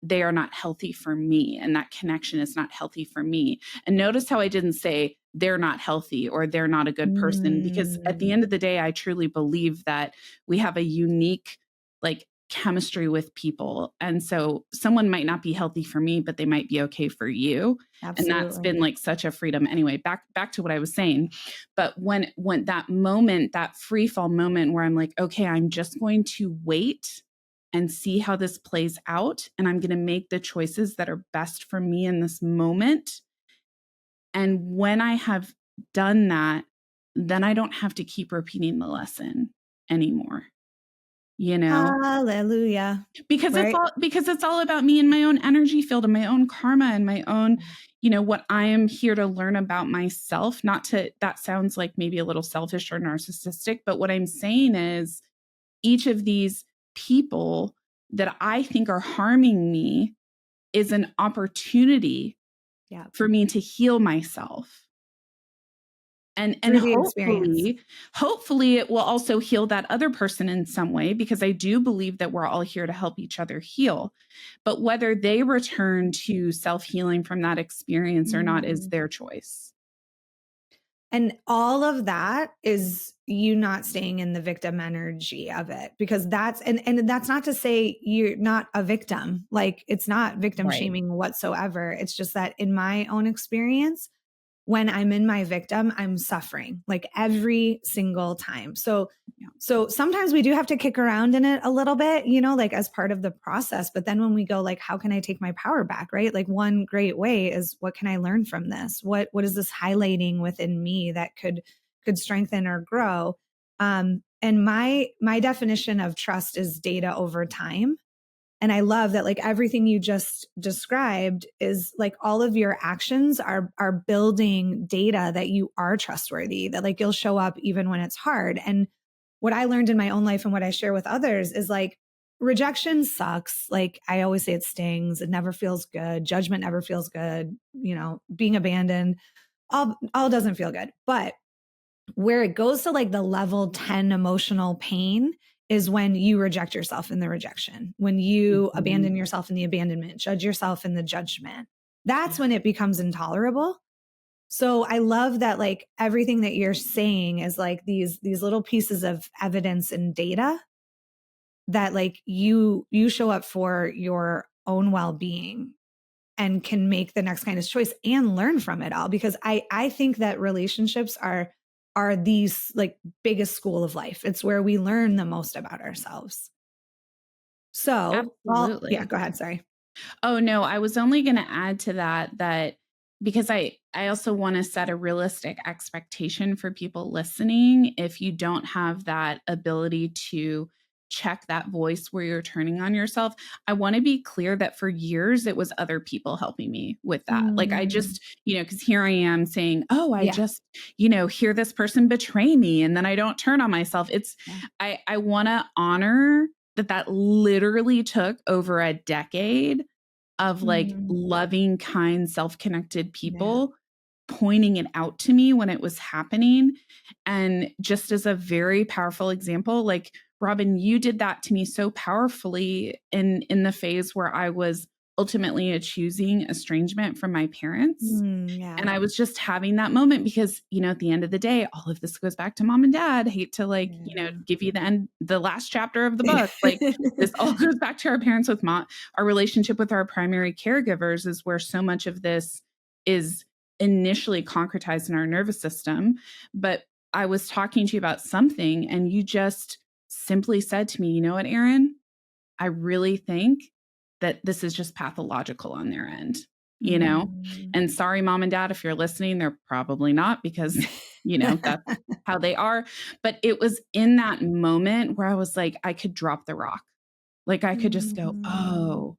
they are not healthy for me and that connection is not healthy for me. And notice how I didn't say they're not healthy or they're not a good person, because at the Mm. end of the day, I truly believe that we have a unique like chemistry with people. And so someone might not be healthy for me, but they might be okay for you. And that's Absolutely. been like such a freedom. Anyway, back to what I was saying. But when that moment, that free fall moment where I'm like, okay, I'm just going to wait and see how this plays out. And I'm going to make the choices that are best for me in this moment. And when I have done that, then I don't have to keep repeating the lesson anymore, Hallelujah. because Right? it's all about me and my own energy field and my own karma and my own, what I am here to learn about myself. Not to, that sounds like maybe a little selfish or narcissistic, but what I'm saying is each of these people that I think are harming me is an opportunity Yeah. for me to heal myself. And Through the experience. hopefully it will also heal that other person in some way, because I do believe that we're all here to help each other heal. But whether they return to self-healing from that experience or not is their choice. And all of that is you not staying in the victim energy of it, because and that's not to say you're not a victim. Like, it's not victim Right. shaming whatsoever. It's just that in my own experience, when I'm in my victim, I'm suffering like every single time. So, Yeah. so sometimes we do have to kick around in it a little bit, like as part of the process. But then when we go like, how can I take my power back? Right? Like, one great way is, what can I learn from this? What is this highlighting within me that could strengthen or grow? And my definition of trust is data over time. And I love that, like, everything you just described is like all of your actions are building data that you are trustworthy, that like you'll show up even when it's hard. And what I learned in my own life and what I share with others is like, rejection sucks. Like, I always say, it stings. It never feels good. Judgment never feels good. Being abandoned, all doesn't feel good. But where it goes to like the level 10 emotional pain is when you reject yourself in the rejection, when you Mhm. abandon yourself in the abandonment, judge yourself in the judgment. That's when it becomes intolerable. So I love that, like, everything that you're saying is like these little pieces of evidence and data that like you show up for your own well-being and can make the next kind of choice and learn from it all. Because I think that relationships are these like biggest school of life. It's where we learn the most about ourselves. So, yeah, Absolutely. go ahead. Sorry. Oh, no, I was only going to add to that because I also want to set a realistic expectation for people listening. If you don't have that ability to check that voice where you're turning on yourself, I want to be clear that for years it was other people helping me with that. Like I Mm. just, because here I am saying, oh, I Yeah. just, hear this person betray me and then I don't turn on myself. Yeah. I want to honor that literally took over a decade of like Mm. loving, kind, self-connected Yeah. people pointing it out to me when it was happening. And just as a very powerful example, like Robin, you did that to me so powerfully in the phase where I was ultimately choosing estrangement from my parents. Yeah. And I was just having that moment because, at the end of the day, all of this goes back to mom and dad. Hate to give you the last chapter of the book. Like this all goes back to our parents with mom. Our relationship with our primary caregivers is where so much of this is initially concretized in our nervous system. But I was talking to you about something and you just simply said to me, you know what, Erin? I really think that this is just pathological on their end, Mm. And sorry, mom and dad, if you're listening, they're probably not because, that's how they are. But it was in that moment where I was like, I could drop the rock. Like I could just go, Mm. oh,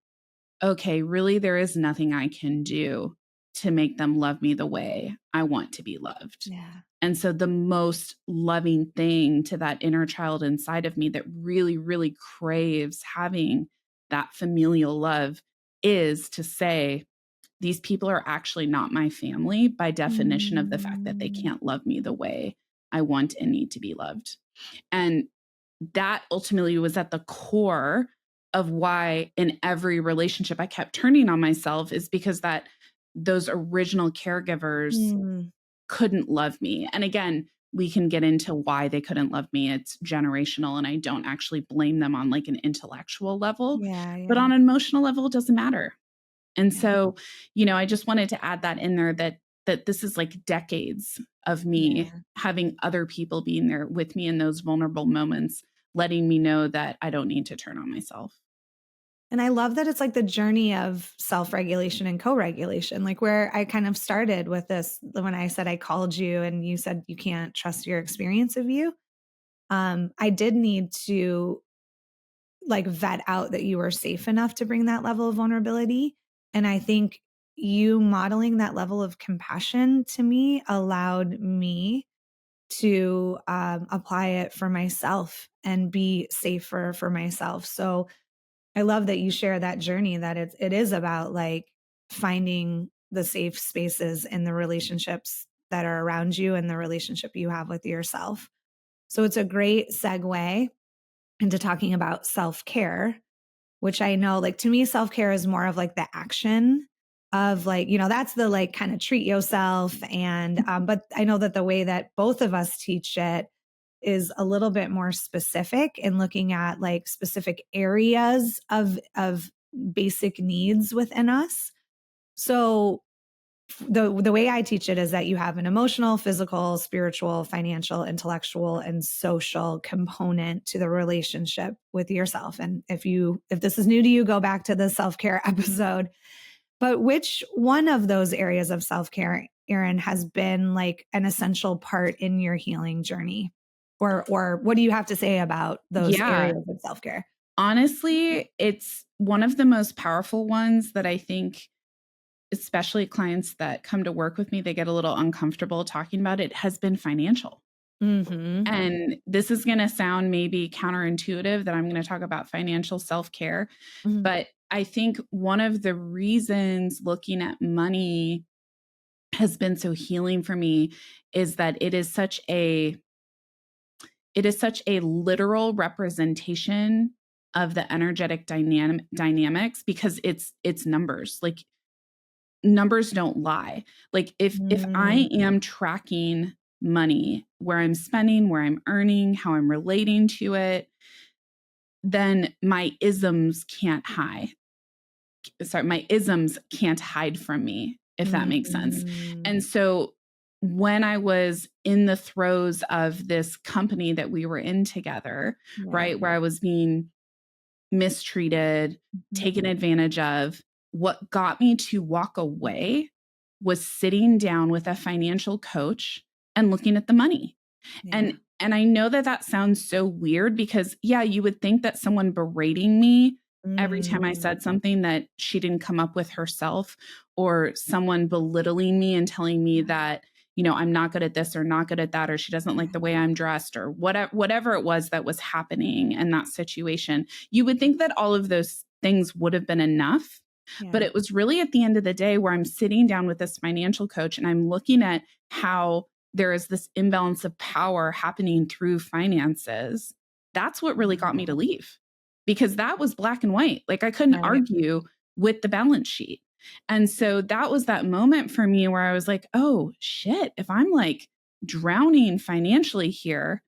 okay, really, there is nothing I can do to make them love me the way I want to be loved. Yeah. And so the most loving thing to that inner child inside of me that really, really craves having that familial love is to say, these people are actually not my family by definition of the fact that they Mm. can't love me the way I want and need to be loved. And that ultimately was at the core of why in every relationship I kept turning on myself is because that those original caregivers Mm. couldn't love me. And again, we can get into why they couldn't love me. It's generational and I don't actually blame them on like an intellectual level, Yeah. but Yeah. on an emotional level, it doesn't matter. And Yeah. so, I just wanted to add that in there that this is like decades of me Yeah. having other people being there with me in those vulnerable moments, letting me know that I don't need to turn on myself. And I love that it's like the journey of self-regulation and co-regulation, like where I kind of started with this when I said I called you and you said you can't trust your experience of you. I did need to like vet out that you were safe enough to bring that level of vulnerability. And I think you modeling that level of compassion to me allowed me to apply it for myself and be safer for myself. So I love that you share that journey, that it is about like finding the safe spaces in the relationships that are around you and the relationship you have with yourself. So it's a great segue into talking about self-care, which I know, like, to me, self-care is more of like the action of like, that's the like kind of treat yourself. And, but I know that the way that both of us teach it is a little bit more specific in looking at like specific areas of basic needs within us. So the way I teach it is that you have an emotional, physical, spiritual, financial, intellectual, and social component to the relationship with yourself. And if this is new to you, go back to the self-care episode. But which one of those areas of self-care, Erin, has been like an essential part in your healing journey? Or what do you have to say about those Yeah. areas of self-care? Honestly, it's one of the most powerful ones that I think, especially clients that come to work with me, they get a little uncomfortable talking about it, has been financial. Mm-hmm. And this is going to sound maybe counterintuitive that I'm going to talk about financial self-care, Mm-hmm. but I think one of the reasons looking at money has been so healing for me is that it is such a literal representation of the energetic dynamics because it's numbers. Like numbers don't lie. Like if I am tracking money, where I'm spending, where I'm earning, how I'm relating to it, then my isms can't hide from me, if that makes sense. Mm-hmm. And so when I was in the throes of this company that we were in together, Yeah. right, where I was being mistreated, Mm-hmm. taken advantage of, what got me to walk away was sitting down with a financial coach and looking at the money. Yeah. And And I know that that sounds so weird because, yeah, you would think that someone berating me every time I Mm, said something that she didn't come up with herself, or someone belittling me and telling me that, I'm not good at this or not good at that, or she doesn't like the way I'm dressed, or whatever it was that was happening in that situation. You would think that all of those things would have been enough. But yeah. it was really at the end of the day where I'm sitting down with this financial coach and I'm looking at how there is this imbalance of power happening through finances. That's what really got me to leave, because that was black and white. Like I couldn't Right. argue with the balance sheet. And so that was that moment for me where I was like, oh shit, if I'm like drowning financially here,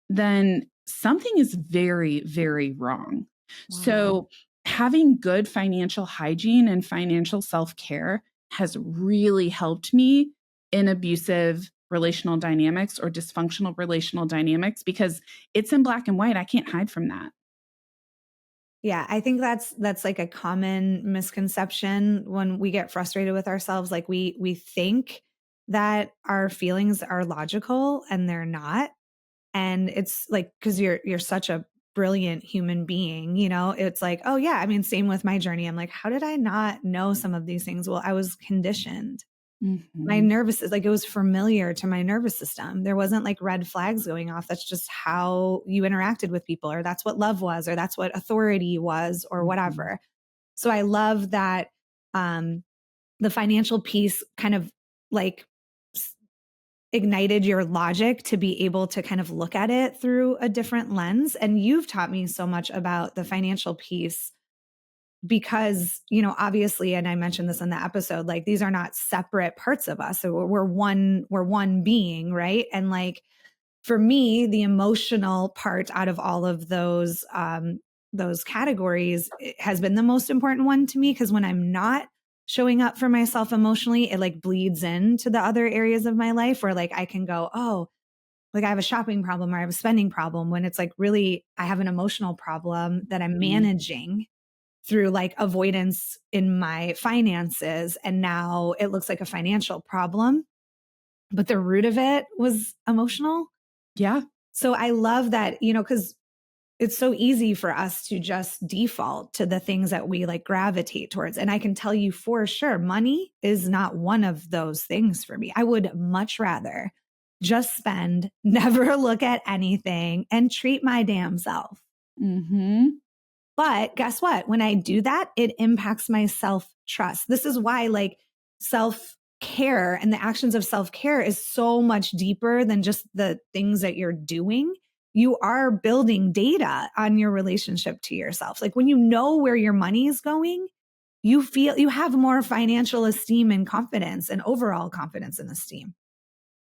then something is very, very wrong. Wow. So, having good financial hygiene and financial self care has really helped me in abusive relational dynamics or dysfunctional relational dynamics, because it's in black and white. I can't hide from that. Yeah, I think that's like a common misconception when we get frustrated with ourselves. Like we think that our feelings are logical and they're not. And it's like, because you're such a brilliant human being, it's like, oh yeah, I mean, same with my journey. I'm like, how did I not know some of these things? Well, I was conditioned. My Mhm. nervous is like, it was familiar to my nervous system. There wasn't like red flags going off. That's just how you interacted with people, or that's what love was, or that's what authority was, or Mhm. whatever. So I love that um, the financial piece kind of like ignited your logic to be able to kind of look at it through a different lens. And you've taught me so much about the financial piece because, obviously, and I mentioned this in the episode, like these are not separate parts of us. So we're one being, right? And like for me, the emotional part out of all of those categories has been the most important one to me, because when I'm not showing up for myself emotionally, it like bleeds into the other areas of my life where like I can go, oh, like I have a shopping problem or I have a spending problem, when it's like really I have an emotional problem that I'm Mhm. managing through like avoidance in my finances. And now it looks like a financial problem, but the root of it was emotional. Yeah. So I love that, because it's so easy for us to just default to the things that we like gravitate towards. And I can tell you for sure, money is not one of those things for me. I would much rather just spend, never look at anything, and treat my damn self. Mhm. But guess what? When I do that, it impacts my self trust. This is why, like, self care and the actions of self care is so much deeper than just the things that you're doing. You are building data on your relationship to yourself. Like, when you know where your money is going, you feel you have more financial esteem and confidence and overall confidence and esteem.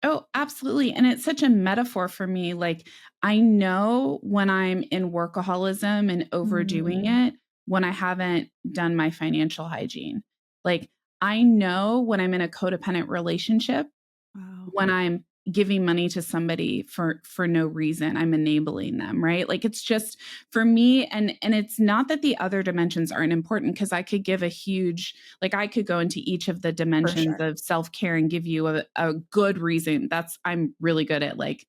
Oh, absolutely. And it's such a metaphor for me. Like, I know when I'm in workaholism and overdoing Mm, it, when I haven't done my financial hygiene. Like, I know when I'm in a codependent relationship, wow. when I'm giving money to somebody for no reason, I'm enabling them, right? Like it's just for me, and it's not that the other dimensions aren't important, because I could give a huge, like I could go into each of the For dimensions sure. of self-care and give you a good reason. That's I'm really good at like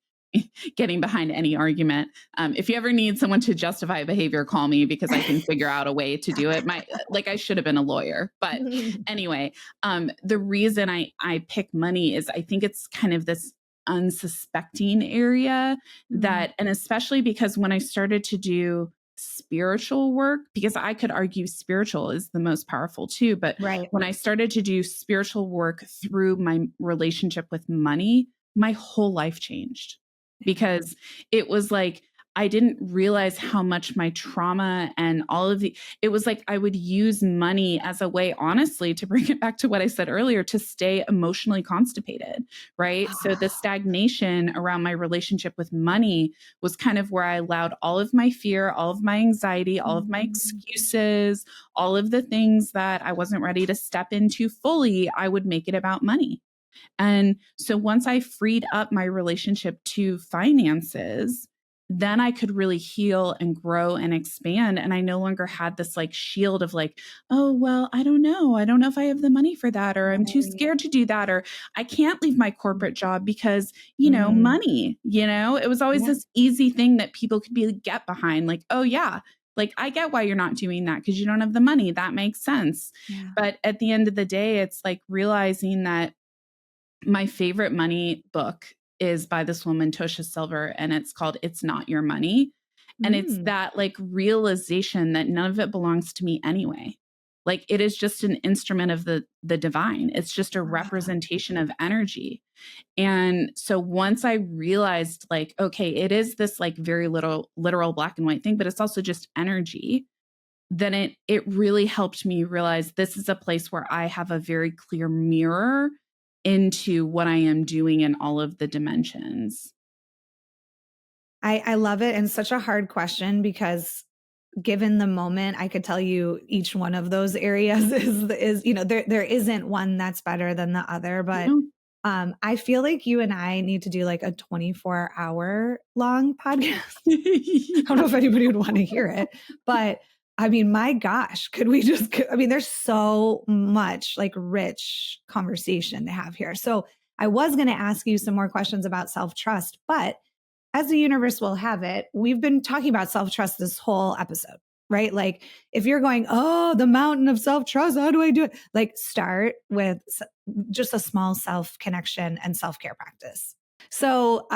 getting behind any argument. If you ever need someone to justify a behavior, call me, because I can figure out a way to do it. My like I should have been a lawyer, but anyway, the reason I pick money is I think it's kind of this unsuspecting area Mm, that, and especially because when I started to do spiritual work, because I could argue spiritual is the most powerful too, but right. when I started to do spiritual work through my relationship with money, my whole life changed, Yeah. because it was like I didn't realize how much my trauma and all of the, it was like I would use money as a way, honestly, to bring it back to what I said earlier, to stay emotionally constipated, right? So the stagnation around my relationship with money was kind of where I allowed all of my fear, all of my anxiety, all of my Mm, excuses, all of the things that I wasn't ready to step into fully, I would make it about money. And so once I freed up my relationship to finances, then I could really heal and grow and expand. And I no longer had this like shield of like, oh, well, I don't know. I don't know if I have the money for that, or I'm too Right. scared to do that, or I can't leave my corporate job because, Mm, money, it was always yeah. this easy thing that people could get behind. Like, oh yeah, like I get why you're not doing that because you don't have the money. That makes sense. Yeah. But at the end of the day, it's like realizing that my favorite money book is by this woman, Tosha Silver, and it's called It's Not Your Money. And it's Mm. that like realization that none of it belongs to me anyway. Like it is just an instrument of the divine. It's just a Ah, representation of energy. And so once I realized like, okay, it is this like very literal black and white thing, but it's also just energy, then it really helped me realize this is a place where I have a very clear mirror into what I am doing in all of the dimensions. I love it. And such a hard question because given the moment, I could tell you each one of those areas is, there isn't one that's better than the other, but No. I feel like you and I need to do like a 24-hour long podcast. I don't know if anybody would want to hear it, but I mean, my gosh, could we just, I mean, there's so much like rich conversation to have here. So I was going to ask you some more questions about self-trust, but as the universe will have it, we've been talking about self-trust this whole episode, right? Like if you're going, oh, the mountain of self-trust, how do I do it? Like start with just a small self-connection and self-care practice. So,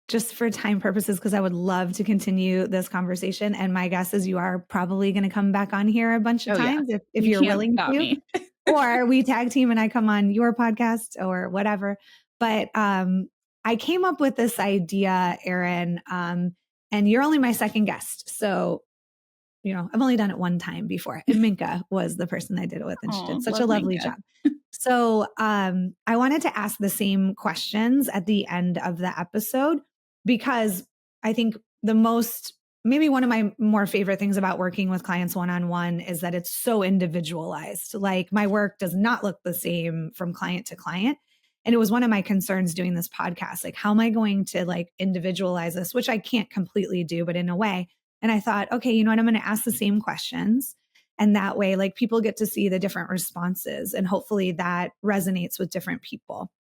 just for time purposes, because I would love to continue this conversation. And my guess is you are probably going to come back on here a bunch of Oh yeah. times if You you're can't willing stop to, me. or we tag team and I come on your podcast or whatever. But I came up with this idea, Erin, and you're only my second guest. So, I've only done it one time before. And Minka was the person I did it with, and she did Oh, such a love lovely Minka. job. So I wanted to ask the same questions at the end of the episode because I think maybe one of my more favorite things about working with clients one-on-one is that it's so individualized. Like my work does not look the same from client to client. And it was one of my concerns doing this podcast. Like, how am I going to like individualize this, which I can't completely do, but in a way. And I thought, okay, you know what? I'm going to ask the same questions. And that way, like people get to see the different responses and hopefully that resonates with different people.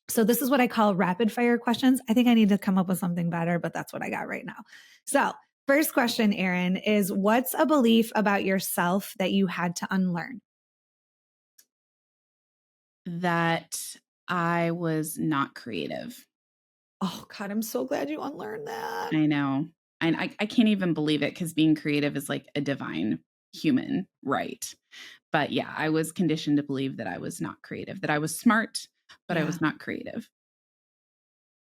So this is what I call rapid fire questions. I think I need to come up with something better, but that's what I got right now. So first question, Erin, is what's a belief about yourself that you had to unlearn? That I was not creative. Oh God, I'm so glad you unlearned that. I know. And I can't even believe it because being creative is like a divine human right. But yeah, I was conditioned to believe that I was not creative, that I was smart, but I Yeah. was not creative.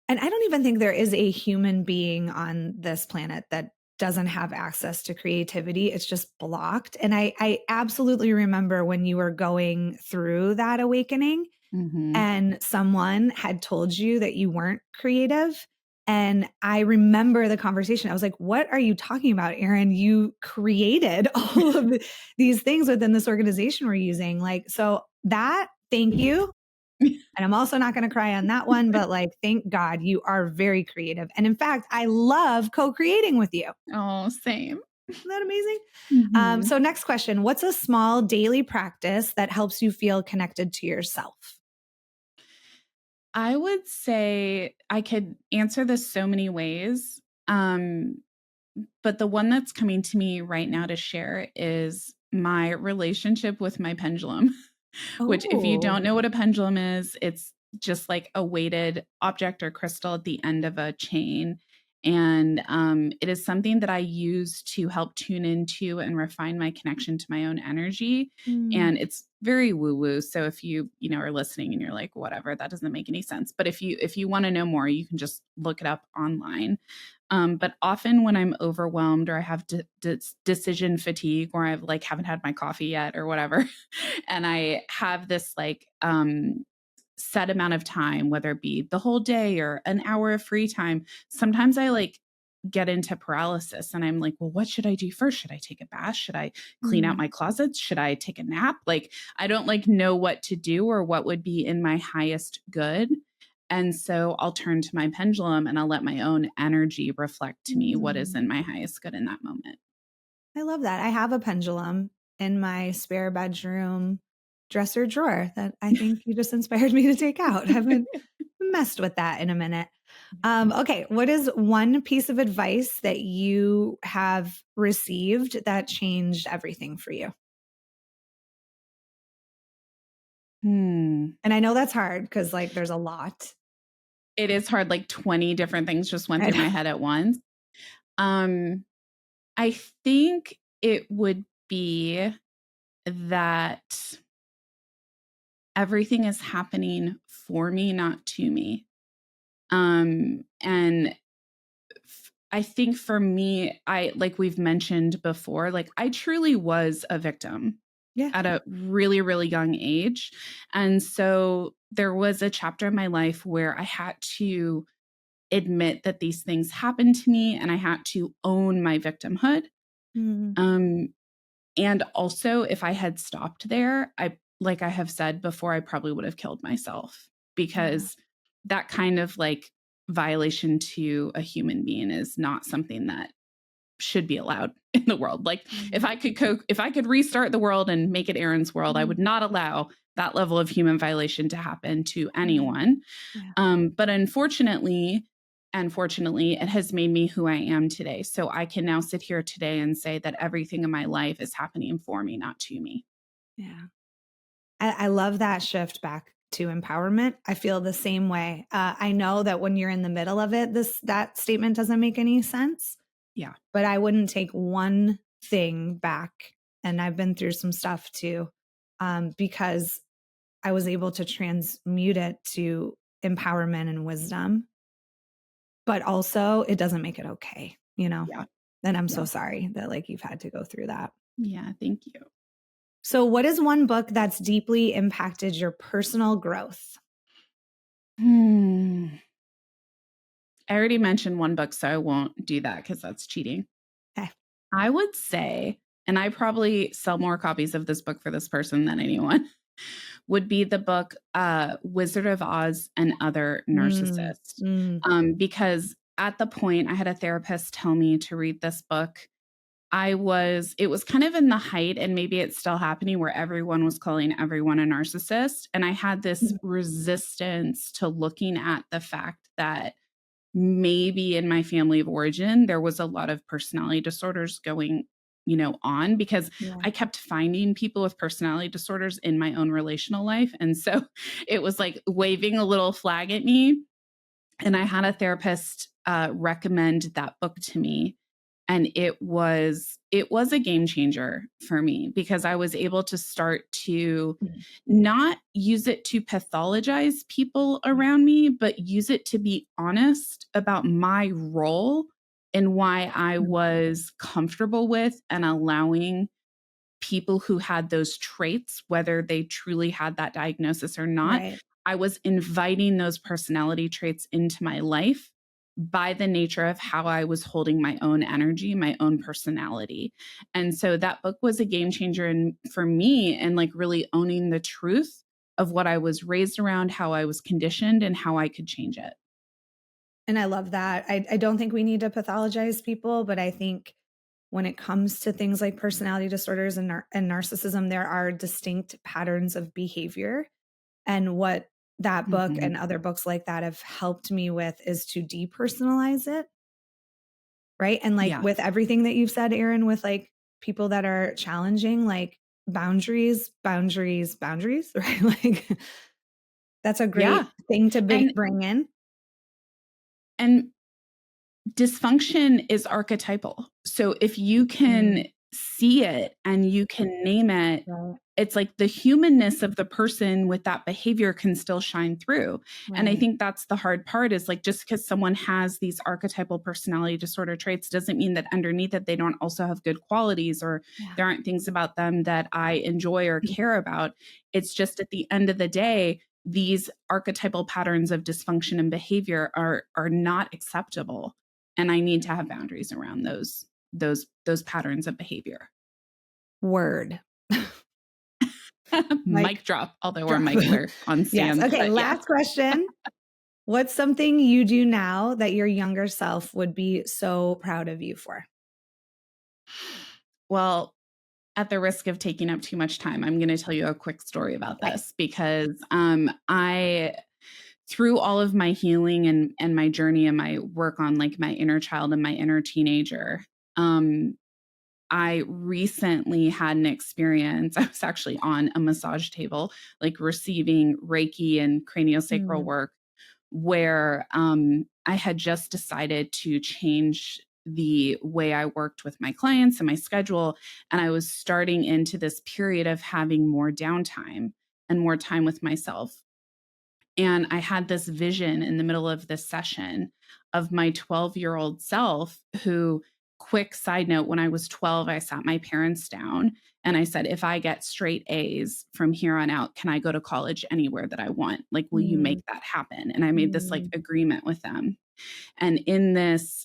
And I don't even think there is a human being on this planet that doesn't have access to creativity. It's just blocked. And I absolutely remember when you were going through that awakening Mhm. and someone had told you that you weren't creative. And I remember the conversation. I was like, what are you talking about, Erin? You created all of these things within this organization we're using. Like, so that, thank you. And I'm also not going to cry on that one, but like, thank God you are very creative. And in fact, I love co creating with you. Oh, same. Isn't that amazing? Mhm. So, next question. What's a small daily practice that helps you feel connected to yourself? I would say I could answer this so many ways. But the one that's coming to me right now to share is my relationship with my pendulum, which, if you Oh, don't know what a pendulum is, it's just like a weighted object or crystal at the end of a chain. And it is something that I use to help tune into and refine my connection to my own energy. mm, And it's very woo woo. So if you are listening and you're like, whatever, that doesn't make any sense. But if you want to know more, you can just look it up online. But often when I'm overwhelmed or I have decision fatigue or I've like haven't had my coffee yet or whatever, and I have this like set amount of time, whether it be the whole day or an hour of free time, sometimes I like get into paralysis and I'm like, well, what should I do first? Should I take a bath? Should I clean out mm, my closets? Should I take a nap? Like I don't like know what to do or what would be in my highest good. And so I'll turn to my pendulum and I'll let my own energy reflect to me what is Mm. in my highest good in that moment. I love that. I have a pendulum in my spare bedroom dresser drawer that I think you just inspired me to take out. I haven't messed with that in a minute. Okay, what is one piece of advice that you have received that changed everything for you? Hmm. And I know that's hard because like there's a lot. It is hard, like 20 different things just went I through know. my head at once. Um, I think it would be that everything is happening for me, not to me. And I think for me, like we've mentioned before, like I truly was a victim Yeah. at a really, really young age. And so there was a chapter in my life where I had to admit that these things happened to me and I had to own my victimhood. Mm, Um, and also, if I had stopped there, like I have said before, I probably would have killed myself yeah. because that kind of like violation to a human being is not something that should be allowed in the world. Like Mm, if I could restart the world and make it Erin's world, I mm, would not allow that level of human violation to happen to yeah. anyone. Yeah. But unfortunately, it has made me who I am today. So I can now sit here today and say that everything in my life is happening for me, not to me. Yeah. I love that shift back to empowerment. I feel the same way. I know that when you're in the middle of it, that statement doesn't make any sense, Yeah. but I wouldn't take one thing back. And I've been through some stuff too, because I was able to transmute it to empowerment and wisdom. But also, it doesn't make it okay, you know. Yeah. And I'm so Yeah. sorry that like you've had to go through that. Yeah. Thank you. So, what is one book that's deeply impacted your personal growth? Hmm. I already mentioned one book, so I won't do that because that's cheating. Okay. I would say, and I probably sell more copies of this book for this person than anyone, would be the book Wizard of Oz and Other Mm, Narcissists. mm, Because at the point I had a therapist tell me to read this book, it was kind of in the height, and maybe it's still happening, where everyone was calling everyone a narcissist. And I had this mhm. resistance to looking at the fact that maybe in my family of origin, there was a lot of personality disorders going, on, because Yeah. I kept finding people with personality disorders in my own relational life. And so it was like waving a little flag at me. And I had a therapist recommend that book to me. And it was a game changer for me because I was able to start to Mhm. not use it to pathologize people around me, but use it to be honest about my role and why I Mhm. was comfortable with and allowing people who had those traits, whether they truly had that diagnosis or not. Right. I was inviting those personality traits into my life by the nature of how I was holding my own energy, my own personality. And so that book was a game changer for me, and like really owning the truth of what I was raised around, how I was conditioned, and how I could change it. And I love that. I don't think we need to pathologize people, but I think when it comes to things like personality disorders and narcissism, there are distinct patterns of behavior. And what that book Mhm. and other books like that have helped me with is to depersonalize it. Right. And like Yeah. with everything that you've said, Erin, with like people that are challenging, like boundaries, boundaries, boundaries, right? Like that's a Yeah. great thing to And bring in. and dysfunction is archetypal. So if you can Mm, see it and you can name it, right. it's like the humanness of the person with that behavior can still shine through. And I Right. think that's the hard part, is like, just because someone has these archetypal personality disorder traits doesn't mean that underneath it they don't also have good qualities, or Yeah. there aren't things about them that I enjoy or care about. It's just at the end of the day, these archetypal patterns of dysfunction and behavior are not acceptable, and I need to have boundaries around those patterns of behavior. Word. Like Mic drop, although our drop. mics are on Yes. stands, Okay. but yeah. Last question. What's something you do now that your younger self would be so proud of you for? Well, at the risk of taking up too much time, I'm going to tell you a quick story about Okay. this because I, through all of my healing and my journey and my work on like my inner child and my inner teenager, I recently had an experience. I was actually on a massage table, like receiving Reiki and craniosacral Mm. work, where I had just decided to change the way I worked with my clients and my schedule. And I was starting into this period of having more downtime and more time with myself. And I had this vision in the middle of this session of my 12-year-old self who, quick side note, when I was 12, I sat my parents down and I said, if I get straight A's from here on out, can I go to college anywhere that I want? Like, will you Mm. make that happen? And I made this like Mm. agreement with them. And in this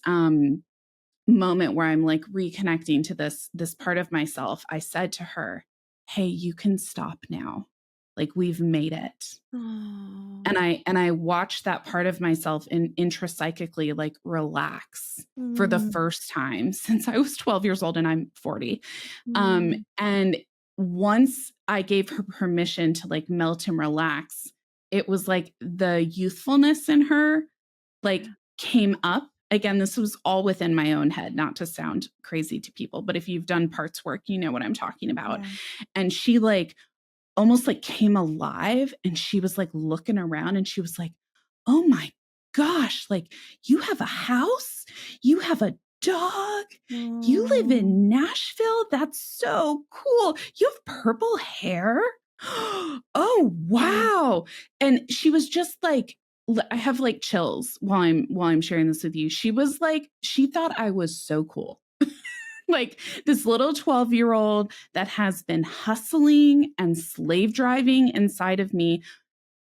moment where I'm like reconnecting to this part of myself, I said to her, hey, you can stop now. Like, we've made it. Oh. And I watched that part of myself intrapsychically like relax for the Mm. first time since I was 12 years old and I'm 40. Mm. And once I gave her permission to like melt and relax, it was like the youthfulness in her like Yeah. came up. Again, this was all within my own head, not to sound crazy to people, but if you've done parts work, you know what I'm talking about. Yeah. And she like almost like came alive and she was like looking around and she was like, oh my gosh, like you have a house, you have a dog, you live Oh. in Nashville. That's so cool. You have purple hair. Oh, Yeah. wow. And she was just like, I have like chills while I'm sharing this with you. She was like, she thought I was so cool. Like this little 12-year-old that has been hustling and slave driving inside of me,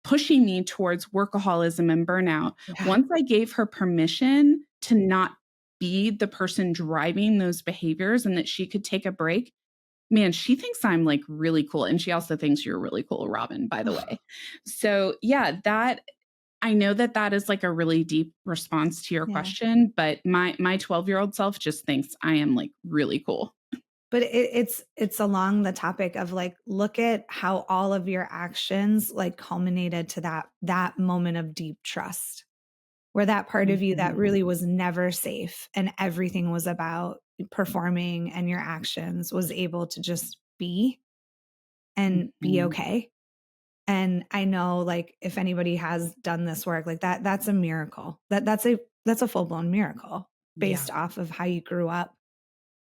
pushing me towards workaholism and burnout. Yeah. Once I gave her permission to not be the person driving those behaviors and that she could take a break, man, she thinks I'm like really cool. And she also thinks you're really cool, Robin, by the way. So, yeah, that I know that that is like a really deep response to your Yeah. question, but my 12-year-old self just thinks I am like really cool. But it's along the topic of like, look at how all of your actions like culminated to that moment of deep trust, where that part of you that Mhm. really was never safe and everything was about performing and your actions was able to just be and be Mhm. okay. And I know like if anybody has done this work like that's a miracle. That's a full-blown miracle Yeah. based off of how you grew up,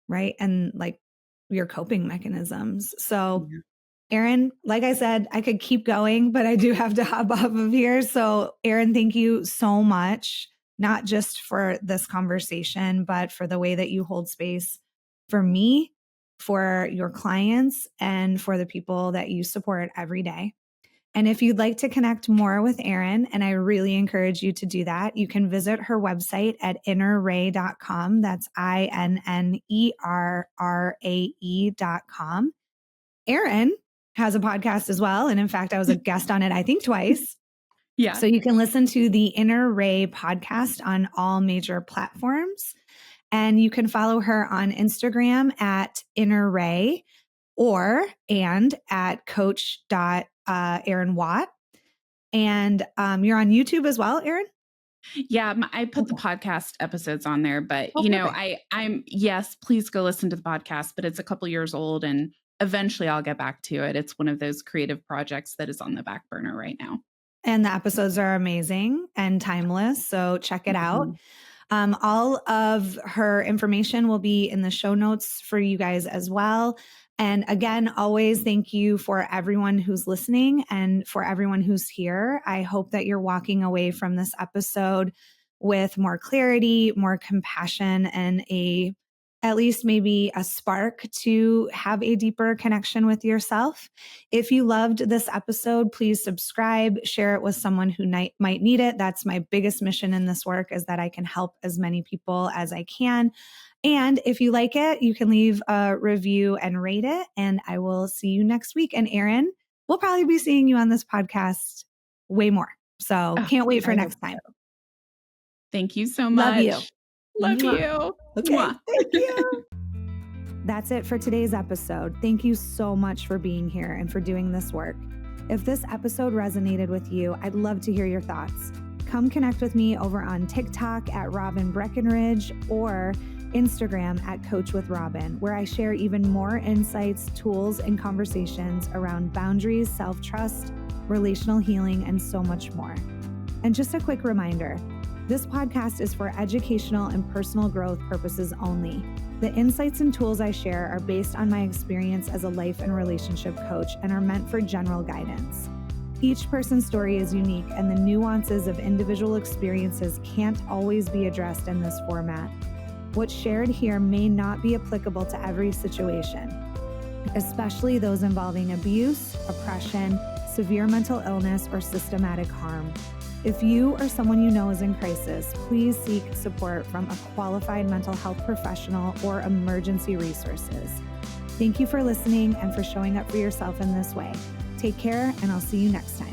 right? And like your coping mechanisms. So, Yeah. Erin, like I said, I could keep going, but I do have to hop off of here. So, Erin, thank you so much, not just for this conversation, but for the way that you hold space for me, for your clients, and for the people that you support every day. And if you'd like to connect more with Erin, and I really encourage you to do that, you can visit her website at innerray.com. That's INNERRAE.com. Erin has a podcast as well. And in fact, I was a guest on it, I think twice. Yeah. So you can listen to the Inner Ray podcast on all major platforms. And you can follow her on Instagram at Inner Ray and at Erin Watt. And you're on YouTube as well, Erin? Yeah, I put the Okay. podcast episodes on there, but Oh, perfect. I'm yes, please go listen to the podcast, but it's a couple years old and eventually I'll get back to it. It's one of those creative projects that is on the back burner right now. And the episodes are amazing and timeless. So check it out. Mhm. All of her information will be in the show notes for you guys as well. And again, always thank you for everyone who's listening and for everyone who's here. I hope that you're walking away from this episode with more clarity, more compassion, and at least maybe a spark to have a deeper connection with yourself. If you loved this episode, please subscribe, share it with someone who might need it. That's my biggest mission in this work, is that I can help as many people as I can. And if you like it, you can leave a review and rate it. And I will see you next week. And Erin, we'll probably be seeing you on this podcast way more. So can't wait for I next hope time. so. Thank you so Love much. you. Love Mwah. you. Okay. Mwah. Thank you. That's it for today's episode. Thank you so much for being here and for doing this work. If this episode resonated with you, I'd love to hear your thoughts. Come connect with me over on TikTok at Robin Breckenridge or Instagram at Coach with Robin, where I share even more insights, tools, and conversations around boundaries, self-trust, relational healing, and so much more. And just a quick reminder, this podcast is for educational and personal growth purposes only. The insights and tools I share are based on my experience as a life and relationship coach and are meant for general guidance. Each person's story is unique, and the nuances of individual experiences can't always be addressed in this format. What's shared here may not be applicable to every situation, especially those involving abuse, oppression, severe mental illness, or systematic harm. If you or someone you know is in crisis, please seek support from a qualified mental health professional or emergency resources. Thank you for listening and for showing up for yourself in this way. Take care, and I'll see you next time.